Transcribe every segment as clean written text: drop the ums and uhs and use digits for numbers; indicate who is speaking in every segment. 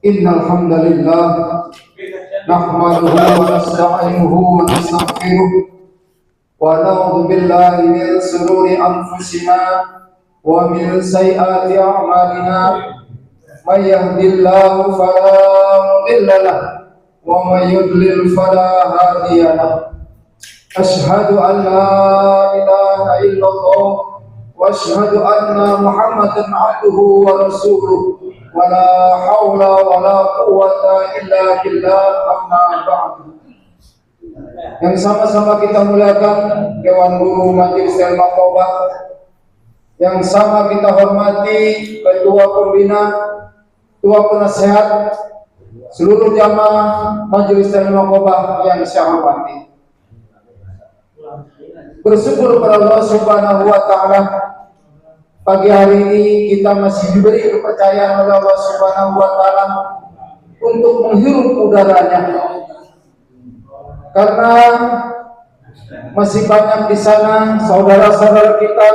Speaker 1: Innal hamdalillah nahmaduhu wa nasta'inuhu wa nastaghfiruh wa na'udzu billahi min shururi anfusina wa min sayyiati a'malina. May yahdihillahu fala mudilla lahu wa may yudlil fala hadiya lahu. Asyhadu an la ilaha illallah wa asyhadu anna Muhammadan abduhu wa rasuluh. Wala haula wala quwwata illa billah, amma ba'du. Yang sama-sama kita muliakan Dewan Guru Majelis Ilmu Qobah, yang sama kita hormati Ketua Pembina, Ketua Penasehat, seluruh jamaah Majelis Ilmu Qobah yang saya hormati. Bersyukur kepada Allah Subhanahu wa taala, pagi hari ini kita masih diberi kepercayaan oleh Allah Subhanahu wa taala untuk menghirup udaranya. Karena masih banyak di sana saudara-saudara kita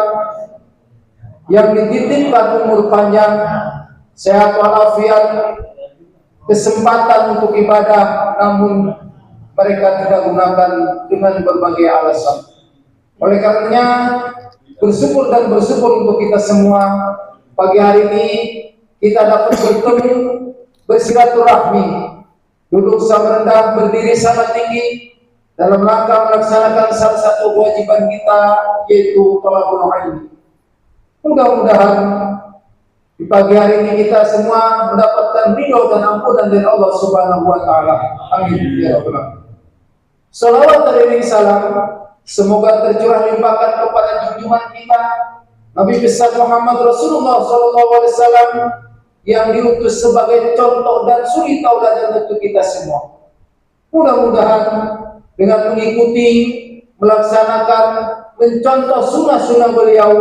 Speaker 1: yang dititipkan umur panjang, sehat walafiat, kesempatan untuk ibadah, namun mereka tidak gunakan dengan berbagai alasan. Oleh karenanya bersyukur untuk kita semua pagi hari ini kita dapat bertemu, bersilaturahmi, duduk sama rendah, berdiri sama tinggi dalam rangka melaksanakan salah satu kewajiban kita, yaitu thalabul ilmi. Mudah-mudahan di pagi hari ini kita semua mendapatkan ridho dan ampunan dari Allah Subhanahu wa taala. Amin ya rabbal alamin. Salawat dan salam semoga tercurah limpahkan kepada junjungan kita Nabi besar Muhammad Rasulullah SAW yang diutus sebagai contoh dan suri tauladan untuk kita semua. Mudah-mudahan dengan mengikuti, melaksanakan, mencontoh sunnah-sunnah beliau,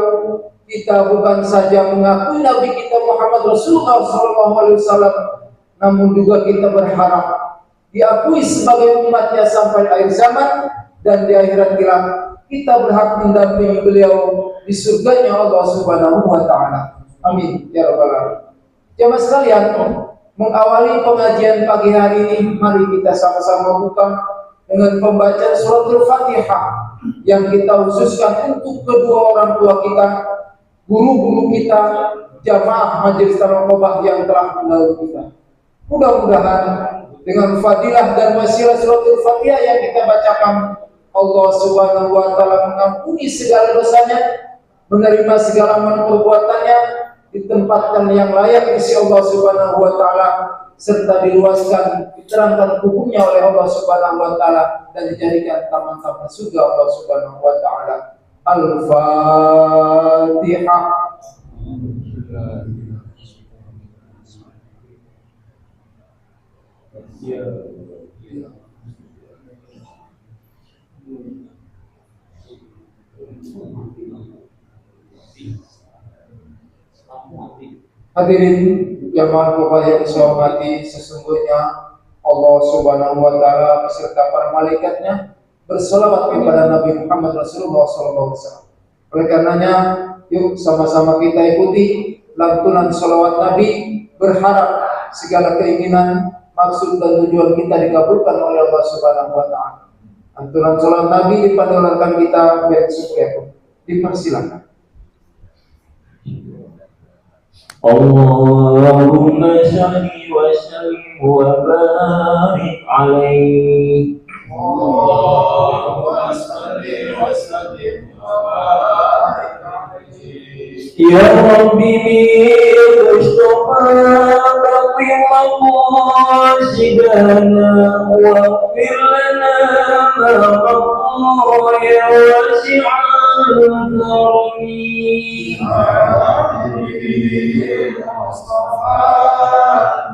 Speaker 1: kita bukan saja mengakui Nabi kita Muhammad Rasulullah SAW, namun juga kita berharap diakui sebagai umatnya sampai akhir zaman. Dan di akhirat kelak kita berhak mendampingi beliau di surganya Allah Subhanahu wa taala. Amin ya rabbal alamin. Jemaah sekalian, mengawali pengajian pagi hari ini, mari kita sama-sama buka dengan pembacaan suratul Fatihah yang kita khususkan untuk kedua orang tua kita, guru-guru kita, jamaah Majelis Ilmu Qobah yang telah mendahului kita. Mudah-mudahan dengan fadilah dan wasilah suratul Fatihah yang kita bacakan, Allah Subhanahu wa taala mengampuni segala dosanya, menerima segala amal perbuatannya, ditempatkan yang layak di sisi Allah Subhanahu wa taala, serta diluaskan, diterangkan hukumnya oleh Allah Subhanahu wa taala dan dijadikan taman-taman surga Allah Subhanahu wa taala. Al-Fatihah. Hadirin jamaah Qobah yang saya hormati, sesungguhnya Allah Subhanahu wa taala beserta para malaikatnya berselawat kepada Nabi Muhammad Rasulullah SAW. Oleh karenanya, yuk sama-sama kita ikuti lantunan selawat Nabi, berharap segala keinginan, maksud dan tujuan kita dikabulkan oleh Allah Subhanahu wa taala. Lantunan selawat Nabi dipandukan kita besok. Dipersilakan.
Speaker 2: Allahumma shalli wa sallim wa barik alaihi.
Speaker 3: Allahumma shalli wa sallim wa barik alaihi.
Speaker 2: Ya Rabbi bil Mustafa baqim maqasidana wa fir lana ma qadara ya wasi'an karami.
Speaker 3: Mustafa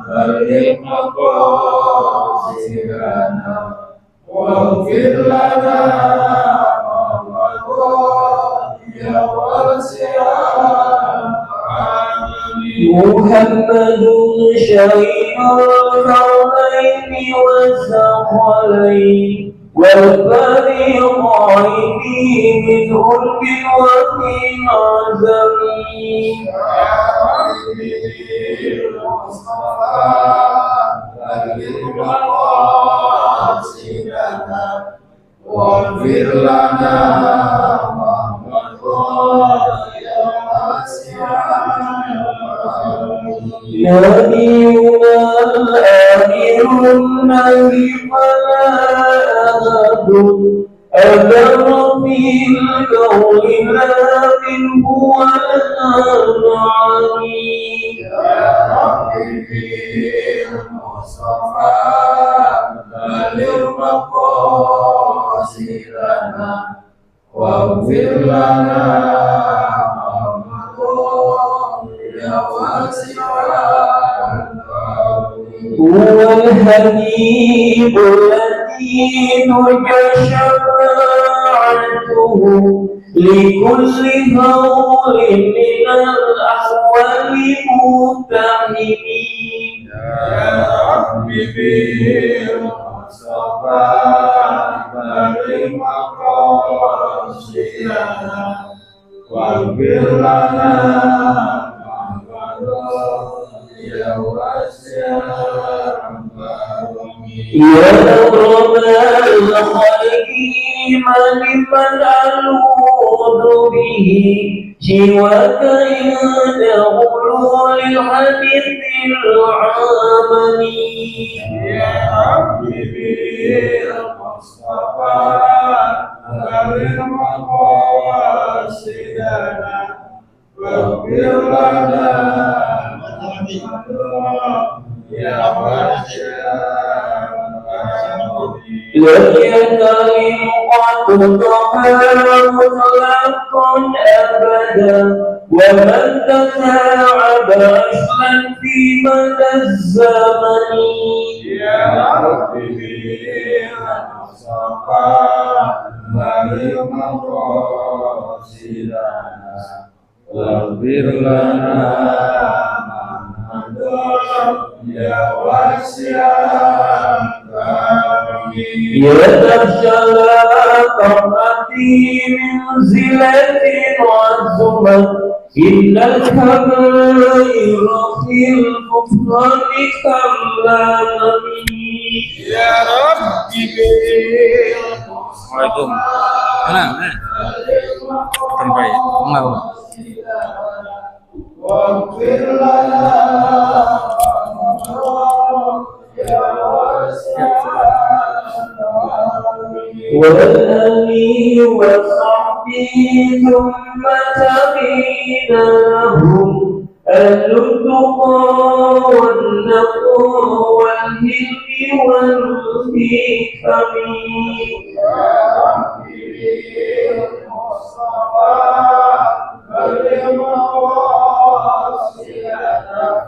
Speaker 3: balik maqasidana waghfir lana ma qadara ya wasi'an karami.
Speaker 2: Muhammadun syairul haramaini wazzaqalain والفريقين من غرب ومن عزم.
Speaker 3: المصطفى مقاصدنا واغفر لنا ما مضى يا واسع
Speaker 2: نبينا الآخر الذي فلا أحد أدر في الكون لكن هو العليم
Speaker 3: يا ربي بالمصطفى بلغ مقاصدنا واغفر لنا ما مضى يا واسع
Speaker 2: هو الحبيب الذي ترجى شفاعته لكل هول من الأحوال متحمين
Speaker 3: يا ربي بالمصطفى بلغ مقاصدنا واغفر لنا ما مضى يا واسع
Speaker 2: يا رب الخلق لمن ألوذ به سواك عند غلول الحديث العامني
Speaker 3: يا ربي بالمصطفى بلغ مقاصدنا واغفر لنا ما مضى يا واسع
Speaker 2: لك يكرم قد ظهر مطلقا أبدا ومن تتاعب أصلا في مدى الزمن
Speaker 3: يا ربي بالمصطفى بلغ مقاصدنا واغفر لنا ما مضى يا واسع
Speaker 2: يتخشى كرمتي من زلة وعزمة إن الكبائر في الكفر كاللامي
Speaker 3: يا ربي
Speaker 4: Assalamualaikum. Mana? Terbaik. Enggak.
Speaker 3: واغفر لنا يا واسع
Speaker 2: والآل وصحبه ثم تبين لهم أهل التقى والنقى والهلم والحكم
Speaker 3: يا ربي بالمصطفى بلغ مقاصدنا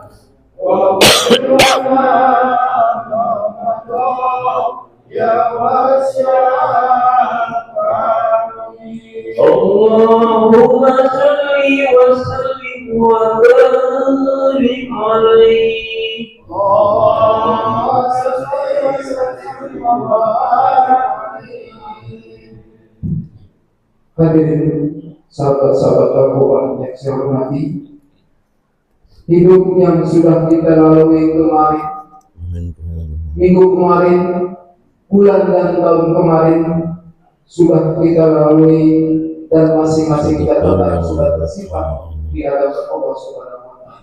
Speaker 3: واغفر لنا ما مضى يا واسع
Speaker 2: اللهم صل وسلم وبارك عليه
Speaker 3: اللهم صل وسلم وبارك
Speaker 1: Hadirin sahabat-sahabat Al-Quran yang saya hormati, hidup yang sudah kita lalui kemarin, minggu kemarin, bulan dan tahun kemarin sudah kita lalui dan masing-masing kita tetap sudah tersimpan di hadapan Allah Subhanahu wa Ta'ala.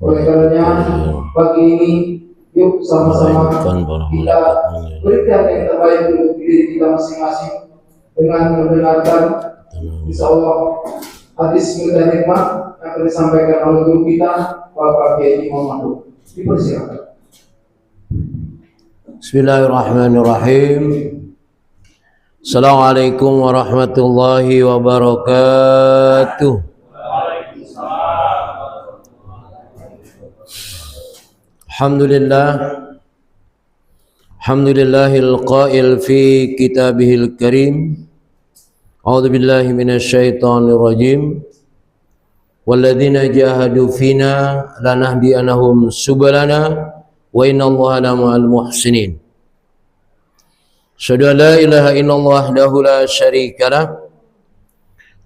Speaker 1: Oleh karenanya pagi ini yuk sama-sama kita berikan yang terbaik untuk diri kita masing-masing dengan mendengarkan insyaallah hadis mulia hikmah yang akan disampaikan oleh guru kita Bapak Kiai Muhammad. Dipersilakan.
Speaker 5: Bismillahirrahmanirrahim. Assalamualaikum warahmatullahi wabarakatuh. Alhamdulillahil qail fi kitabihil karim. A'udzu billahi minasyaitonir rajim. Walladzina jahadu fina lanahdiyanahum subulana wa innallaha lama'al muhsinin. Asyhadu an la ilaha illallah wahdahu la syarika lah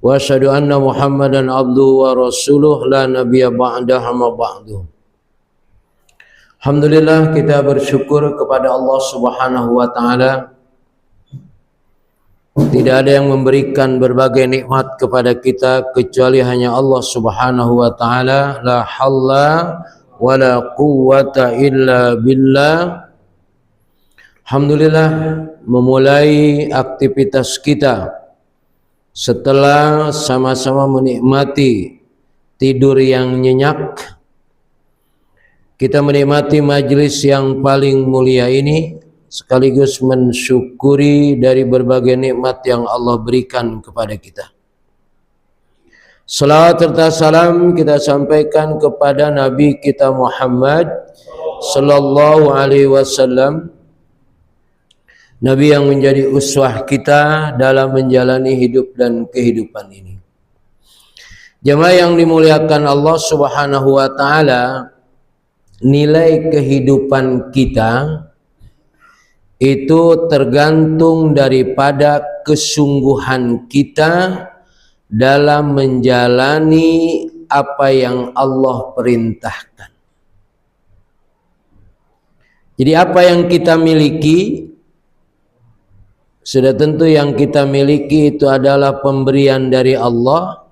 Speaker 5: wa asyhadu anna Muhammadan abduhu wa rasuluh la nabiyya ba'dahu ma ba'du. Alhamdulillah, kita bersyukur kepada Allah Subhanahu wa taala. Tidak ada yang memberikan berbagai nikmat kepada kita kecuali hanya Allah Subhanahu wa taala. La haula wala quwwata illa billah. Alhamdulillah, memulai aktivitas kita setelah sama-sama menikmati tidur yang nyenyak, kita menikmati majelis yang paling mulia ini, sekaligus mensyukuri dari berbagai nikmat yang Allah berikan kepada kita. Salawat serta salam kita sampaikan kepada Nabi kita Muhammad sallallahu alaihi wasallam, Nabi yang menjadi uswah kita dalam menjalani hidup dan kehidupan ini. Jemaah yang dimuliakan Allah Subhanahu wa taala, nilai kehidupan kita itu tergantung daripada kesungguhan kita dalam menjalani apa yang Allah perintahkan. Jadi apa yang kita miliki, sudah tentu yang kita miliki itu adalah pemberian dari Allah.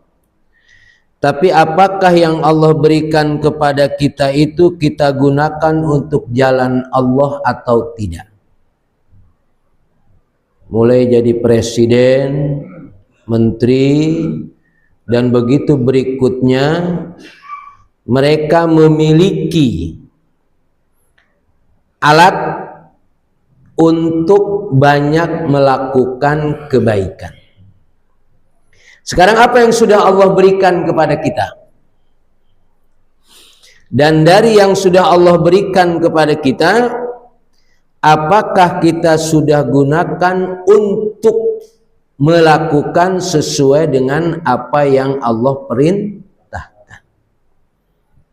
Speaker 5: Tapi apakah yang Allah berikan kepada kita itu kita gunakan untuk jalan Allah atau tidak? Mulai jadi presiden, menteri, dan begitu berikutnya, mereka memiliki alat untuk banyak melakukan kebaikan. Sekarang apa yang sudah Allah berikan kepada kita? Dan dari yang sudah Allah berikan kepada kita, apakah kita sudah gunakan untuk melakukan sesuai dengan apa yang Allah perintahkan?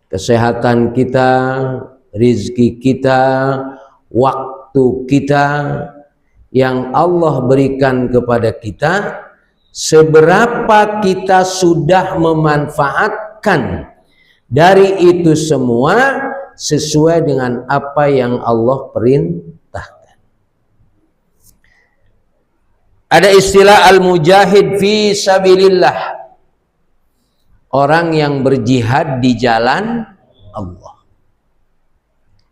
Speaker 5: Kesehatan kita, rizki kita, waktu kita yang Allah berikan kepada kita, seberapa kita sudah memanfaatkan dari itu semua sesuai dengan apa yang Allah perintahkan. Ada istilah al-mujahid fi sabilillah, orang yang berjihad di jalan Allah.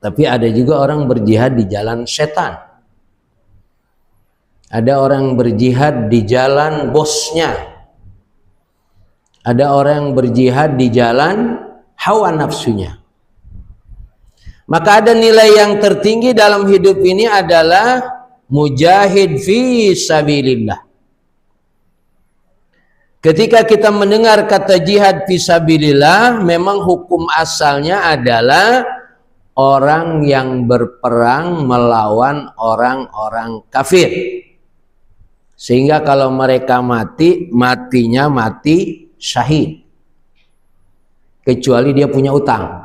Speaker 5: Tapi ada juga orang berjihad di jalan setan. Ada orang berjihad di jalan bosnya. Ada orang berjihad di jalan hawa nafsunya. Maka ada nilai yang tertinggi dalam hidup ini adalah mujahid fi sabilillah. Ketika kita mendengar kata jihad fi sabilillah, memang hukum asalnya adalah orang yang berperang melawan orang-orang kafir. Sehingga kalau mereka mati, matinya mati syahid. Kecuali dia punya utang.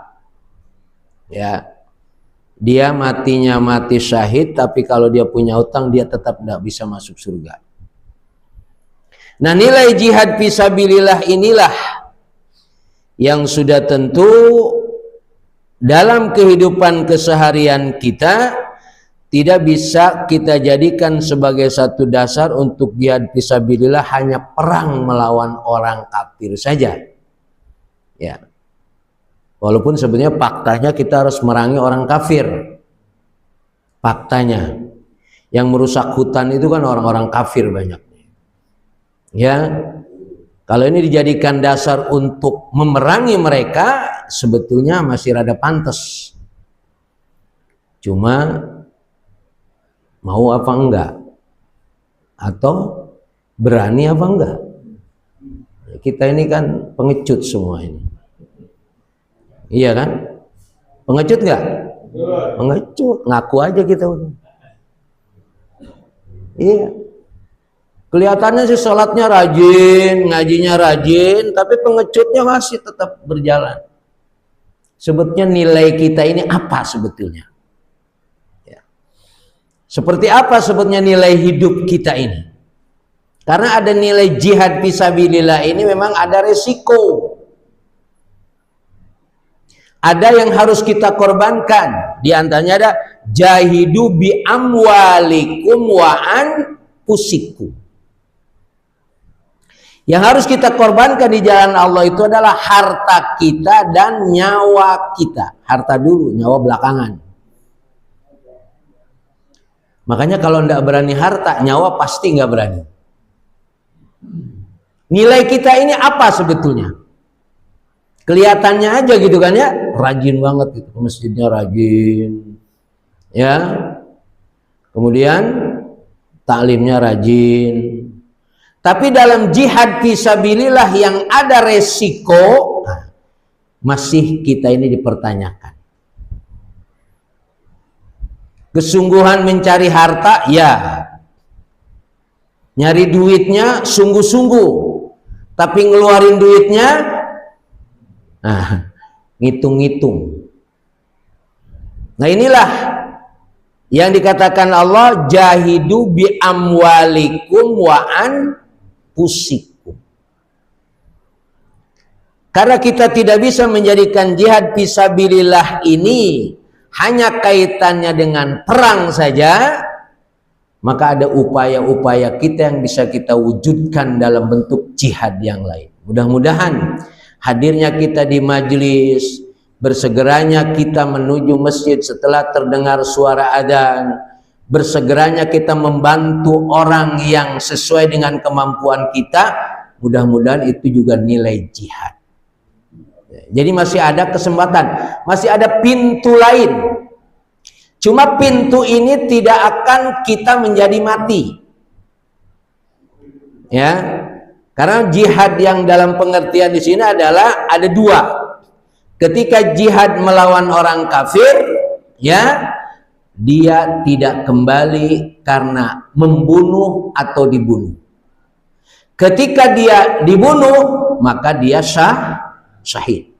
Speaker 5: Ya. Dia matinya mati syahid, tapi kalau dia punya utang dia tetap tidak bisa masuk surga. Nah, nilai jihad fisabilillah inilah yang sudah tentu dalam kehidupan keseharian kita tidak bisa kita jadikan sebagai satu dasar untuk jihad fisabilillah hanya perang melawan orang kafir saja. Ya. Walaupun sebenarnya faktanya kita harus merangi orang kafir. Faktanya. Yang merusak hutan itu kan orang-orang kafir banyak. Ya. Kalau ini dijadikan dasar untuk memerangi mereka, sebetulnya masih rada pantas. Cuma mau apa enggak? Atau berani apa enggak? Kita ini kan pengecut semua ini. Iya kan? Pengecut enggak? Pengecut, ngaku aja kita udah. Iya. Kelihatannya sih sholatnya rajin, ngajinya rajin, tapi pengecutnya masih tetap berjalan. Sebetulnya nilai kita ini apa sebetulnya? Ya. Seperti apa sebetulnya nilai hidup kita ini? Karena ada nilai jihad fisabilillah ini memang ada resiko. ada yang harus kita korbankan. Di antaranya ada jahidu bi amwalikum wa anfusikum. Yang harus kita korbankan di jalan Allah itu adalah harta kita dan nyawa kita. Harta dulu, nyawa belakangan. Makanya kalau tidak berani harta, nyawa pasti nggak berani. Nilai kita ini apa sebetulnya? Kelihatannya aja gitu kan ya, rajin banget gitu, masjidnya rajin, ya. Kemudian taklimnya rajin. Tapi dalam jihad fisabilillah yang ada resiko, masih kita ini dipertanyakan. Kesungguhan mencari harta, ya. Nyari duitnya sungguh-sungguh. Tapi ngeluarin duitnya, ngitung-ngitung. Nah inilah yang dikatakan Allah, jahidu bi amwalikum wa anfusikum. Karena kita tidak bisa menjadikan jihad fisabilillah ini hanya kaitannya dengan perang saja, maka ada upaya-upaya kita yang bisa kita wujudkan dalam bentuk jihad yang lain. Mudah-mudahan hadirnya kita di majelis, bersegeranya kita menuju masjid setelah terdengar suara adzan, bersegeranya kita membantu orang yang sesuai dengan kemampuan kita, mudah-mudahan itu juga nilai jihad. Jadi masih ada kesempatan, masih ada pintu lain. Cuma pintu ini tidak akan kita menjadi mati. Ya. Karena jihad yang dalam pengertian di sini adalah ada dua. Ketika jihad melawan orang kafir, ya, dia tidak kembali karena membunuh atau dibunuh. Ketika dia dibunuh, maka dia syahid.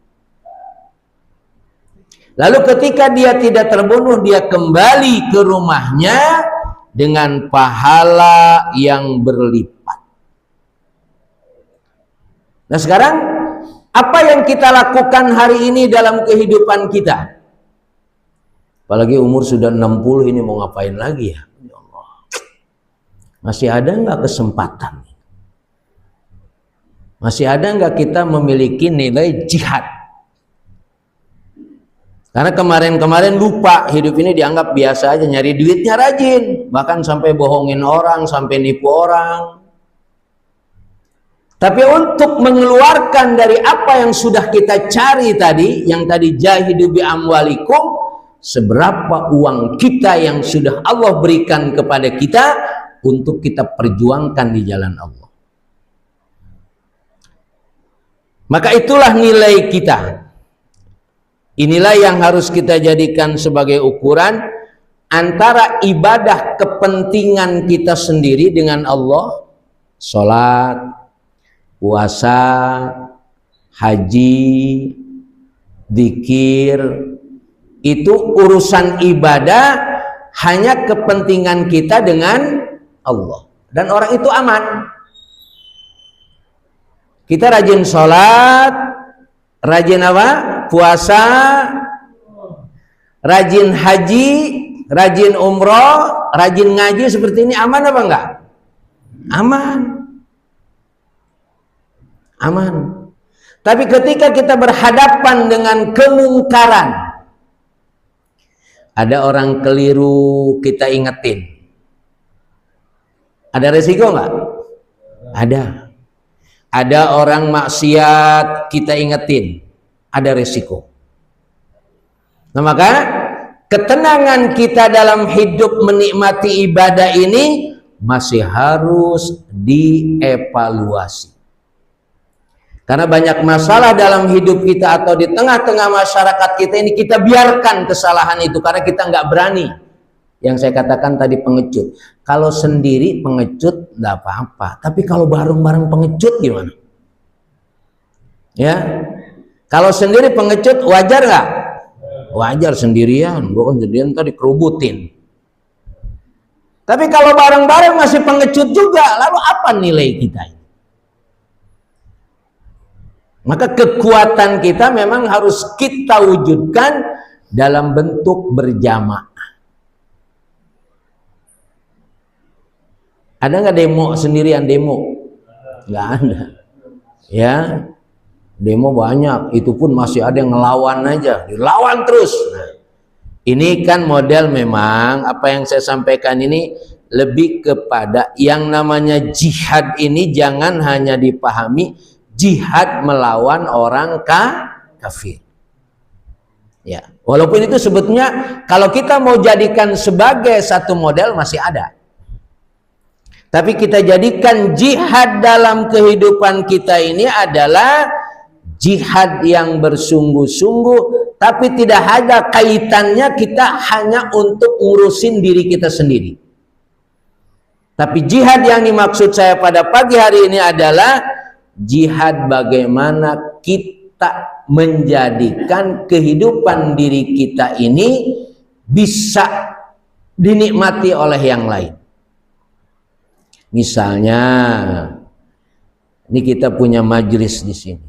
Speaker 5: Lalu ketika dia tidak terbunuh, dia kembali ke rumahnya dengan pahala yang berlipat. Nah sekarang, apa yang kita lakukan hari ini dalam kehidupan kita? Apalagi umur sudah 60 ini, mau ngapain lagi ya? Ya Allah. Masih ada nggak kesempatan? Masih ada nggak kita memiliki nilai jihad? Karena kemarin-kemarin lupa, hidup ini dianggap biasa aja, nyari duitnya rajin, bahkan sampai bohongin orang, sampai nipu orang. Tapi untuk mengeluarkan dari apa yang sudah kita cari tadi, yang tadi jahidu bi amwalikum, seberapa uang kita yang sudah Allah berikan kepada kita untuk kita perjuangkan di jalan Allah. Maka itulah nilai kita. Inilah yang harus kita jadikan sebagai ukuran antara ibadah kepentingan kita sendiri dengan Allah, sholat, puasa, haji, zikir, itu urusan ibadah hanya kepentingan kita dengan Allah. Dan orang itu aman. Kita rajin sholat, rajin apa? Puasa, rajin haji, rajin umroh, rajin ngaji, seperti ini aman apa enggak? Aman. Aman. Tapi ketika kita berhadapan dengan kemungkaran, ada orang keliru, kita ingetin. Ada resiko enggak? Ada. Ada orang maksiat, kita ingetin. Ada resiko. Nah maka ketenangan kita dalam hidup menikmati ibadah ini masih harus dievaluasi. Karena banyak masalah dalam hidup kita atau di tengah-tengah masyarakat kita ini, kita biarkan kesalahan itu karena kita nggak berani. Yang saya katakan tadi pengecut. Kalau sendiri pengecut nggak apa-apa. Tapi kalau bareng-bareng pengecut gimana? Ya. Kalau sendiri pengecut wajar nggak? Wajar sendirian. Gue kan sendirian tadi kerubutin. Tapi kalau bareng-bareng masih pengecut juga, lalu apa nilai kita ini? Maka kekuatan kita memang harus kita wujudkan dalam bentuk berjamaah. Ada nggak demo sendirian demo? Nggak ada. Ya, demo banyak. Itu pun masih ada yang ngelawan aja, dilawan terus. Nah, ini kan model memang apa yang saya sampaikan ini lebih kepada yang namanya jihad ini jangan hanya dipahami jihad melawan orang kafir. Ya, walaupun itu sebetulnya kalau kita mau jadikan sebagai satu model masih ada. Tapi kita jadikan jihad dalam kehidupan kita ini adalah jihad yang bersungguh-sungguh, tapi tidak ada kaitannya kita hanya untuk ngurusin diri kita sendiri. Tapi jihad yang dimaksud saya pada pagi hari ini adalah jihad bagaimana kita menjadikan kehidupan diri kita ini bisa dinikmati oleh yang lain. Misalnya, ini kita punya majelis di sini.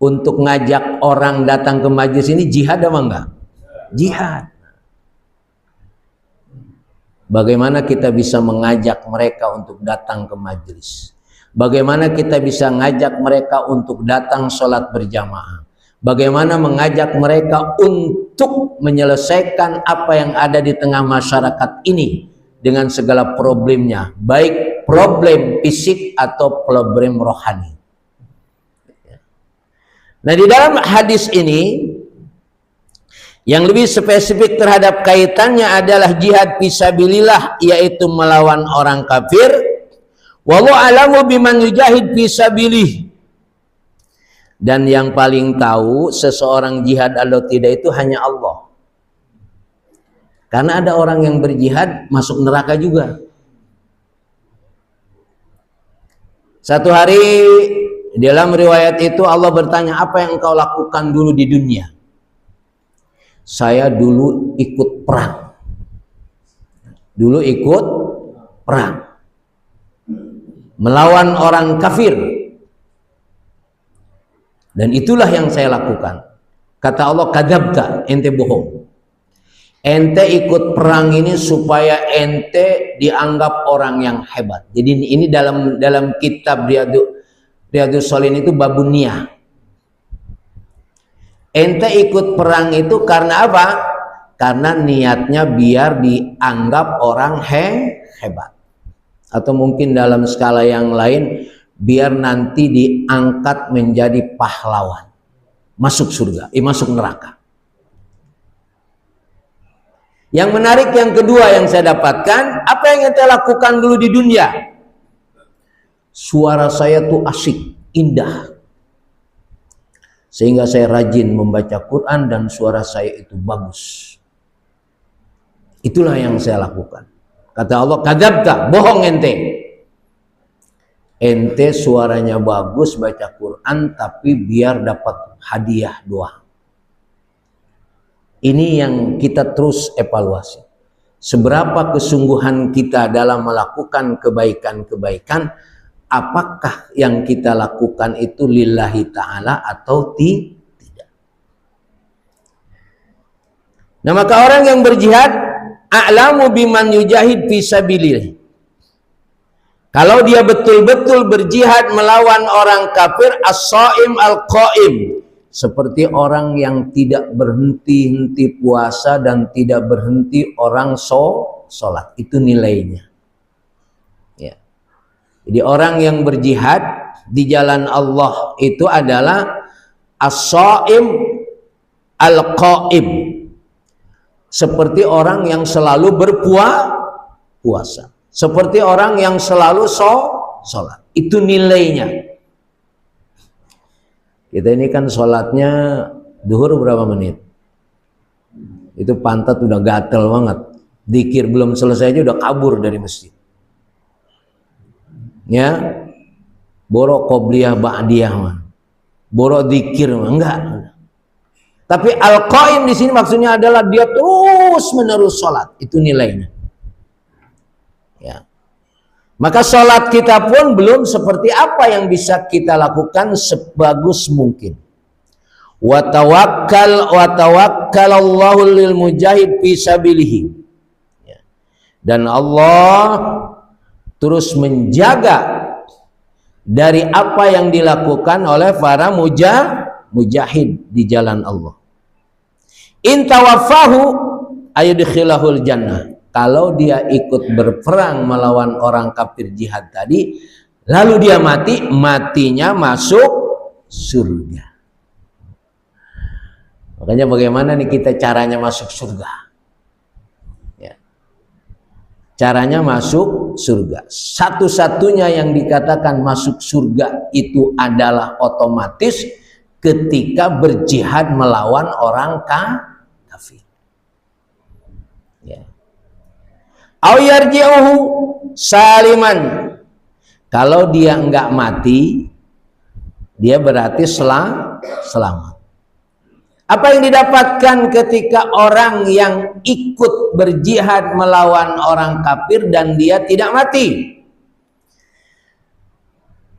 Speaker 5: Untuk ngajak orang datang ke majelis ini jihad apa enggak? Jihad. Bagaimana kita bisa mengajak mereka untuk datang ke majelis? Bagaimana kita bisa ngajak mereka untuk datang sholat berjamaah? Bagaimana mengajak mereka untuk menyelesaikan apa yang ada di tengah masyarakat ini dengan segala problemnya, baik problem fisik atau problem rohani. Nah, di dalam hadis ini yang lebih spesifik terhadap kaitannya adalah jihad fisabilillah, yaitu melawan orang kafir. Wallahu a'lamu biman yujahid fisabilih. Dan yang paling tahu seseorang jihad atau tidak itu hanya Allah. Karena ada orang yang berjihad masuk neraka juga. Satu hari dalam riwayat itu Allah bertanya, apa yang engkau lakukan dulu di dunia? Saya dulu ikut perang. Dulu ikut perang. Melawan orang kafir. Dan itulah yang saya lakukan. Kata Allah, kadzabta, ente bohong. Ente ikut perang ini supaya ente dianggap orang yang hebat. Jadi ini dalam kitab Riyadhus Shalihin itu babun niyah. Ente ikut perang itu karena apa? Karena niatnya biar dianggap orang hebat. Atau mungkin dalam skala yang lain, biar nanti diangkat menjadi pahlawan. Masuk surga, masuk neraka. Yang menarik yang kedua yang saya dapatkan, apa yang ente lakukan dulu di dunia? Suara saya tuh asik, indah. Sehingga saya rajin membaca Quran dan suara saya itu bagus. Itulah yang saya lakukan. Kata Allah, kadzabta, bohong ente. Ente suaranya bagus baca Quran tapi biar dapat hadiah doang. Ini yang kita terus evaluasi. Seberapa kesungguhan kita dalam melakukan kebaikan-kebaikan, apakah yang kita lakukan itu lillahi ta'ala atau tidak. Nah, maka orang yang berjihad, a'lamu biman yujahid fisabilillah. Kalau dia betul-betul berjihad melawan orang kafir, as-shaim al-qaim. Seperti orang yang tidak berhenti-henti puasa dan tidak berhenti orang sholat. Itu nilainya. Ya. Jadi orang yang berjihad di jalan Allah itu adalah as-shaim al-qaim. Seperti orang yang selalu berpuasa. Seperti orang yang selalu sholat. Itu nilainya. Kita ini kan sholatnya duhur berapa menit? Itu pantat udah gatel banget. Dzikir belum selesai aja udah kabur dari masjid. Ya, borok qobliyah ba'diyah mah. Borok dzikir mah enggak. Tapi al-qaim di sini maksudnya adalah dia terus menerus sholat. Itu nilainya. Ya. Maka sholat kita pun belum seperti apa yang bisa kita lakukan sebagus mungkin. Wa tawakkalallahu lil mujahid fi sabilihi. Dan Allah terus menjaga dari apa yang dilakukan oleh para mujahid di jalan Allah. In tawaffahu ayudkhilahul jannah. Kalau dia ikut berperang melawan orang kafir jihad tadi, lalu dia mati, matinya masuk surga. Makanya bagaimana nih kita caranya masuk surga? Ya. Caranya masuk surga. Satu-satunya yang dikatakan masuk surga itu adalah otomatis ketika berjihad melawan orang kafir. Ya. Au yarji'uhu saliman. Kalau dia enggak mati, dia berarti selamat. Apa yang didapatkan ketika orang yang ikut berjihad melawan orang kafir dan dia tidak mati?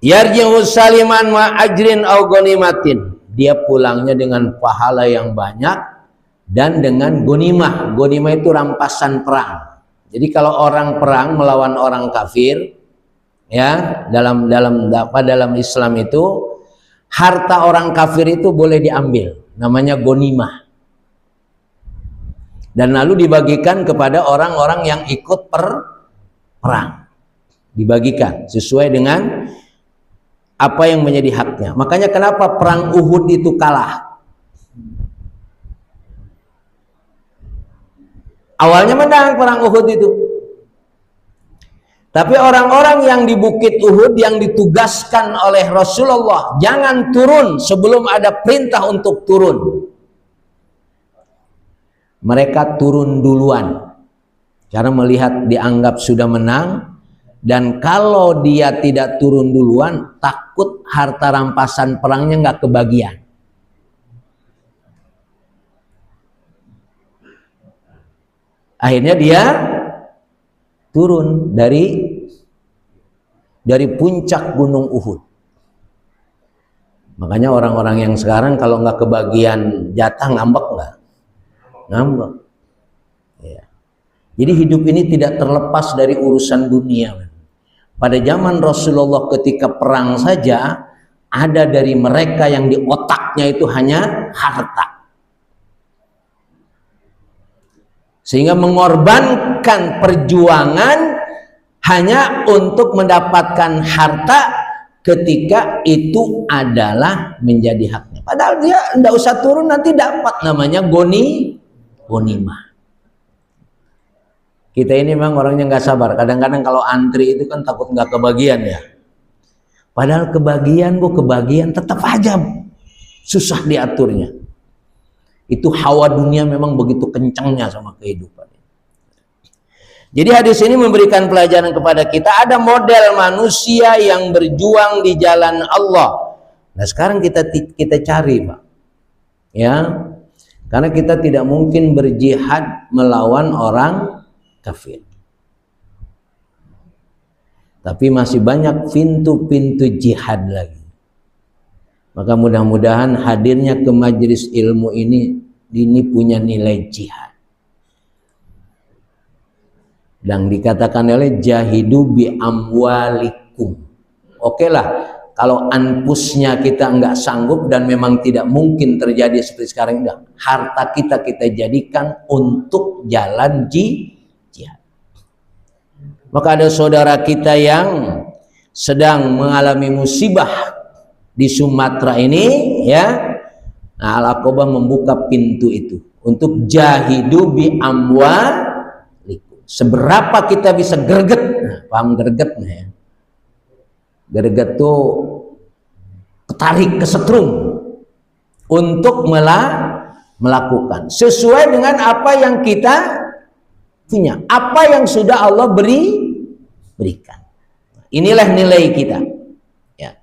Speaker 5: Yarji'u saliman ma ajrin au ghanimatin. Dia pulangnya dengan pahala yang banyak dan dengan gonimah. Gonimah itu rampasan perang. Jadi kalau orang perang melawan orang kafir, ya, dalam Islam itu harta orang kafir itu boleh diambil, namanya gonimah. Dan lalu dibagikan kepada orang-orang yang ikut perang. Dibagikan sesuai dengan apa yang menjadi haknya. Makanya kenapa perang Uhud itu kalah? Awalnya menang perang Uhud itu. Tapi orang-orang yang di Bukit Uhud yang ditugaskan oleh Rasulullah jangan turun sebelum ada perintah untuk turun. Mereka turun duluan. Karena melihat dianggap sudah menang. Dan kalau dia tidak turun duluan, takut harta rampasan perangnya nggak kebagian. Akhirnya dia turun dari puncak Gunung Uhud. Makanya orang-orang yang sekarang kalau nggak kebagian jatah ngambek nggak? Ngambek. Ya. Jadi hidup ini tidak terlepas dari urusan dunia. Pada zaman Rasulullah ketika perang saja ada dari mereka yang di otaknya itu hanya harta. Sehingga mengorbankan perjuangan hanya untuk mendapatkan harta ketika itu adalah menjadi haknya. Padahal dia tidak usah turun nanti dapat, namanya gonimah. Kita ini memang orangnya nggak sabar. Kadang-kadang kalau antri itu kan takut nggak kebagian ya. Padahal kebagian tetap aja susah diaturnya. Itu hawa dunia memang begitu kencangnya sama kehidupan. Jadi hadis ini memberikan pelajaran kepada kita, ada model manusia yang berjuang di jalan Allah. Nah sekarang kita cari, Pak. Ya. Karena kita tidak mungkin berjihad melawan orang kafir. Tapi masih banyak pintu-pintu jihad lagi. Maka mudah-mudahan hadirnya ke majelis ilmu ini punya nilai jihad. Dan dikatakan oleh jahidu bi amwalikum. Oke lah, kalau anpusnya kita nggak sanggup dan memang tidak mungkin terjadi seperti sekarang ini, harta kita jadikan untuk jalan jihad. Maka ada saudara kita yang sedang mengalami musibah di Sumatera ini, ya. Nah, Al-Aqobah membuka pintu itu untuk jahidu bi amwalikum. Seberapa kita bisa greget, nah, paham gregetnya ya? Greget tuh ketarik, kesetrum untuk melakukan sesuai dengan apa yang kita punya, apa yang sudah Allah berikan. Inilah nilai kita. Ya.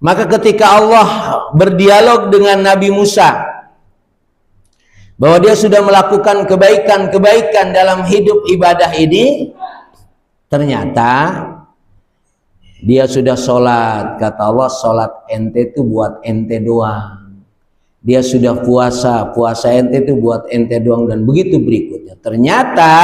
Speaker 5: Maka ketika Allah berdialog dengan Nabi Musa bahwa dia sudah melakukan kebaikan-kebaikan dalam hidup ibadah ini, Ternyata dia sudah sholat, kata Allah, sholat ente itu buat ente doang. Dia sudah puasa, puasa ente itu buat ente doang, dan begitu berikutnya. Ternyata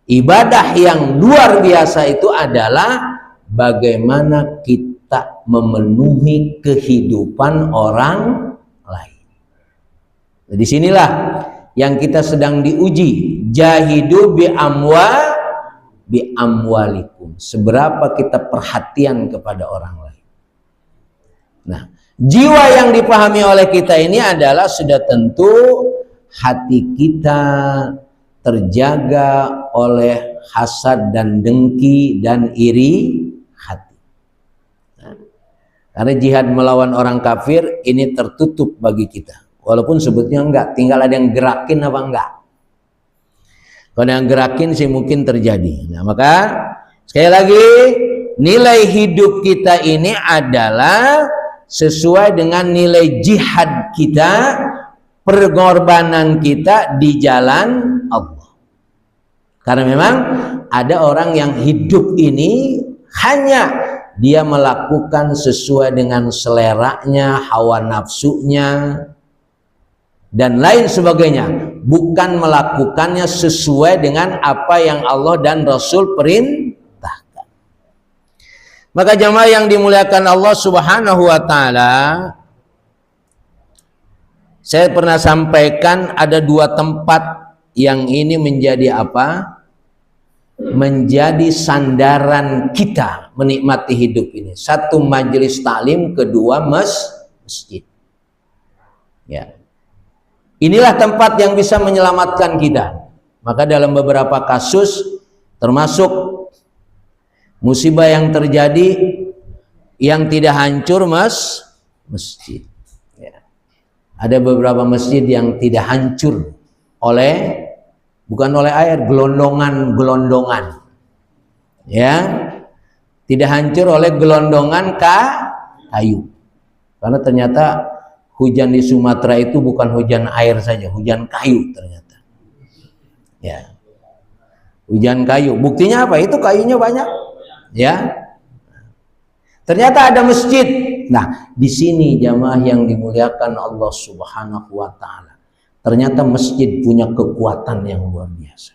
Speaker 5: ibadah yang luar biasa itu adalah bagaimana kita memenuhi kehidupan orang lain. Nah, disinilah yang kita sedang diuji. Jahidu bi amwalikum. Seberapa kita perhatian kepada orang lain. Nah, jiwa yang dipahami oleh kita ini adalah sudah tentu hati kita terjaga oleh hasad dan dengki dan iri hati. Nah, karena jihad melawan orang kafir ini tertutup bagi kita. Walaupun sebetulnya enggak, tinggal ada yang gerakin apa enggak. Kalau yang gerakin sih mungkin terjadi. Nah, maka sekali lagi nilai hidup kita ini adalah sesuai dengan nilai jihad kita, pengorbanan kita di jalan Allah. Karena memang ada orang yang hidup ini hanya dia melakukan sesuai dengan seleranya, hawa nafsunya, dan lain sebagainya, bukan melakukannya sesuai dengan apa yang Allah dan Rasul perintahkan. Maka jamaah yang dimuliakan Allah Subhanahu wa taala, saya pernah sampaikan ada dua tempat yang ini menjadi apa? Menjadi sandaran kita menikmati hidup ini. Satu majelis taklim, kedua masjid. Ya. Inilah tempat yang bisa menyelamatkan kita. Maka dalam beberapa kasus, termasuk musibah yang terjadi, yang tidak hancur masjid. Ya. Ada beberapa masjid yang tidak hancur bukan oleh air, gelondongan. Ya, tidak hancur oleh gelondongan kayu. Karena ternyata hujan di Sumatera itu bukan hujan air saja, hujan kayu ternyata. Ya. Hujan kayu. Buktinya apa? Itu kayunya banyak. Ya. Ternyata ada masjid. Nah, di sini jamaah yang dimuliakan Allah Subhanahu wa taala. Ternyata masjid punya kekuatan yang luar biasa.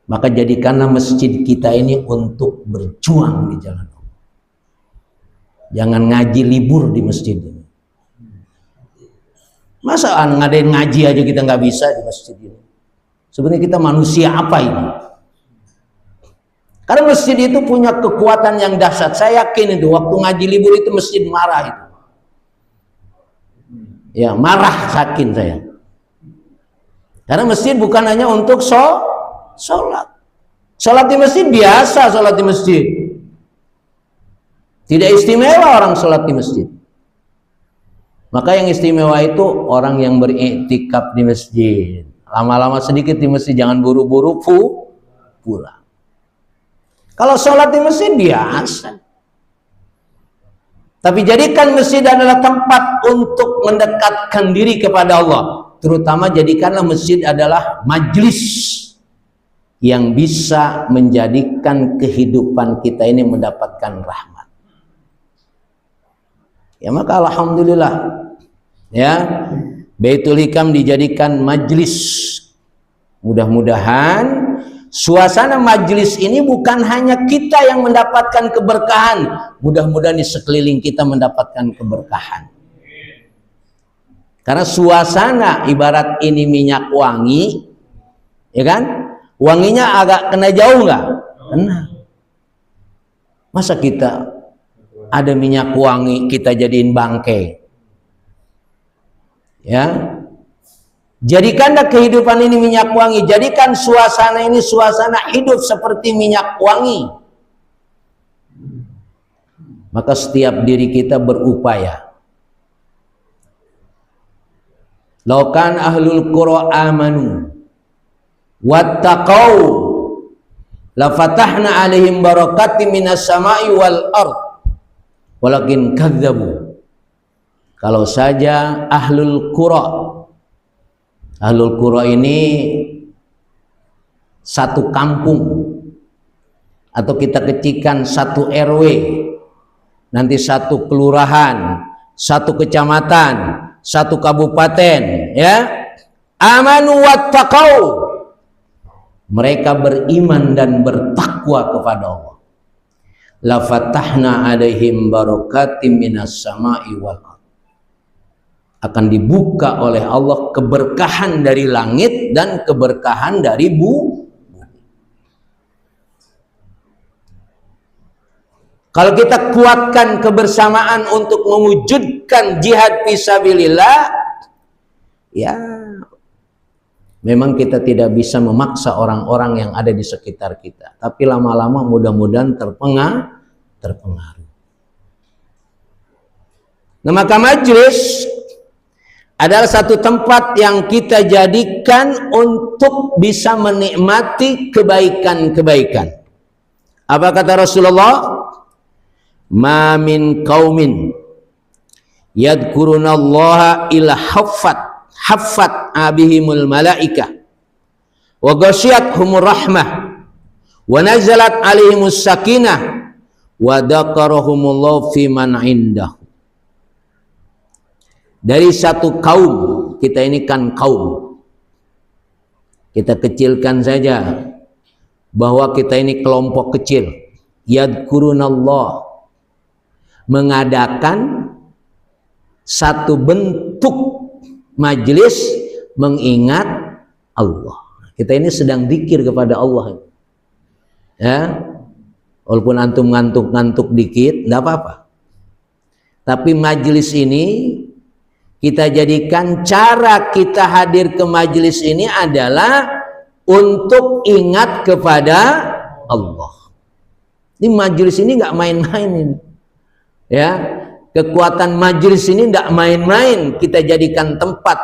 Speaker 5: Maka jadikanlah masjid kita ini untuk berjuang di jalan Allah. Jangan ngaji libur di masjid ini. Masa ngadain ngaji aja kita nggak bisa di masjid ini? Sebenarnya kita manusia apa ini? Karena masjid itu punya kekuatan yang dahsyat. Saya yakin itu waktu ngaji libur itu masjid marah itu. Ya, marah yakin saya. Karena masjid bukan hanya untuk sholat. Sholat di masjid biasa, sholat di masjid. Tidak istimewa orang sholat di masjid. Maka yang istimewa itu orang yang beriktikaf di masjid. Lama-lama sedikit di masjid, jangan buru-buru pulang. Kalau sholat di masjid biasa. Tapi jadikan masjid adalah tempat untuk mendekatkan diri kepada Allah. Terutama jadikanlah masjid adalah majelis yang bisa menjadikan kehidupan kita ini mendapatkan rahmat. Ya, maka alhamdulillah ya, Baitul Hikam dijadikan majelis. Mudah-mudahan suasana majelis ini bukan hanya kita yang mendapatkan keberkahan, mudah-mudahan di sekeliling kita mendapatkan keberkahan. Karena suasana ibarat ini minyak wangi, ya kan? Wanginya agak kena jauh nggak? Kena. Masa kita ada minyak wangi kita jadiin bangkai? Ya. Jadikanlah kehidupan ini minyak wangi. Jadikan suasana ini suasana hidup seperti minyak wangi. Maka setiap diri kita berupaya. Laukan ahlul qura amanu wattaqau la fatahna alaihim barakatim minas sama'i wal ard walakin kadzabu. Kalau saja ahlul qura ini satu kampung atau kita kecilkan satu RW, nanti satu kelurahan, satu kecamatan, satu kabupaten, ya. Amanu wattaqau, mereka beriman dan bertakwa kepada Allah. La fatahna alaihim barakatim minas sama'i wal ardh, akan dibuka oleh Allah keberkahan dari langit dan keberkahan dari bumi. Kalau kita kuatkan kebersamaan untuk mewujudkan jihad fisabilillah, ya memang kita tidak bisa memaksa orang-orang yang ada di sekitar kita, tapi lama-lama mudah-mudahan terpengaruh. Nah, maka majelis adalah satu tempat yang kita jadikan untuk bisa menikmati kebaikan-kebaikan. Apa kata Rasulullah? Ma min qaumin yadhkurunallaha illa haffat abihimul malaika wa ghasyiyathumur rahmah wa nazalat alaihimus sakinah wa dzakarahumullahu fi man indahu. Dari satu kaum, kita ini kan kaum, kita kecilkan saja bahwa kita ini kelompok kecil, yadhkurunallah, mengadakan satu bentuk majelis mengingat Allah. Kita ini sedang zikir kepada Allah, ya. Walaupun antum ngantuk-ngantuk dikit, tidak apa-apa. Tapi majelis ini kita jadikan, cara kita hadir ke majelis ini adalah untuk ingat kepada Allah. Ini majelis ini nggak main-main ini. Ya, kekuatan majelis ini tidak main-main kita jadikan tempat.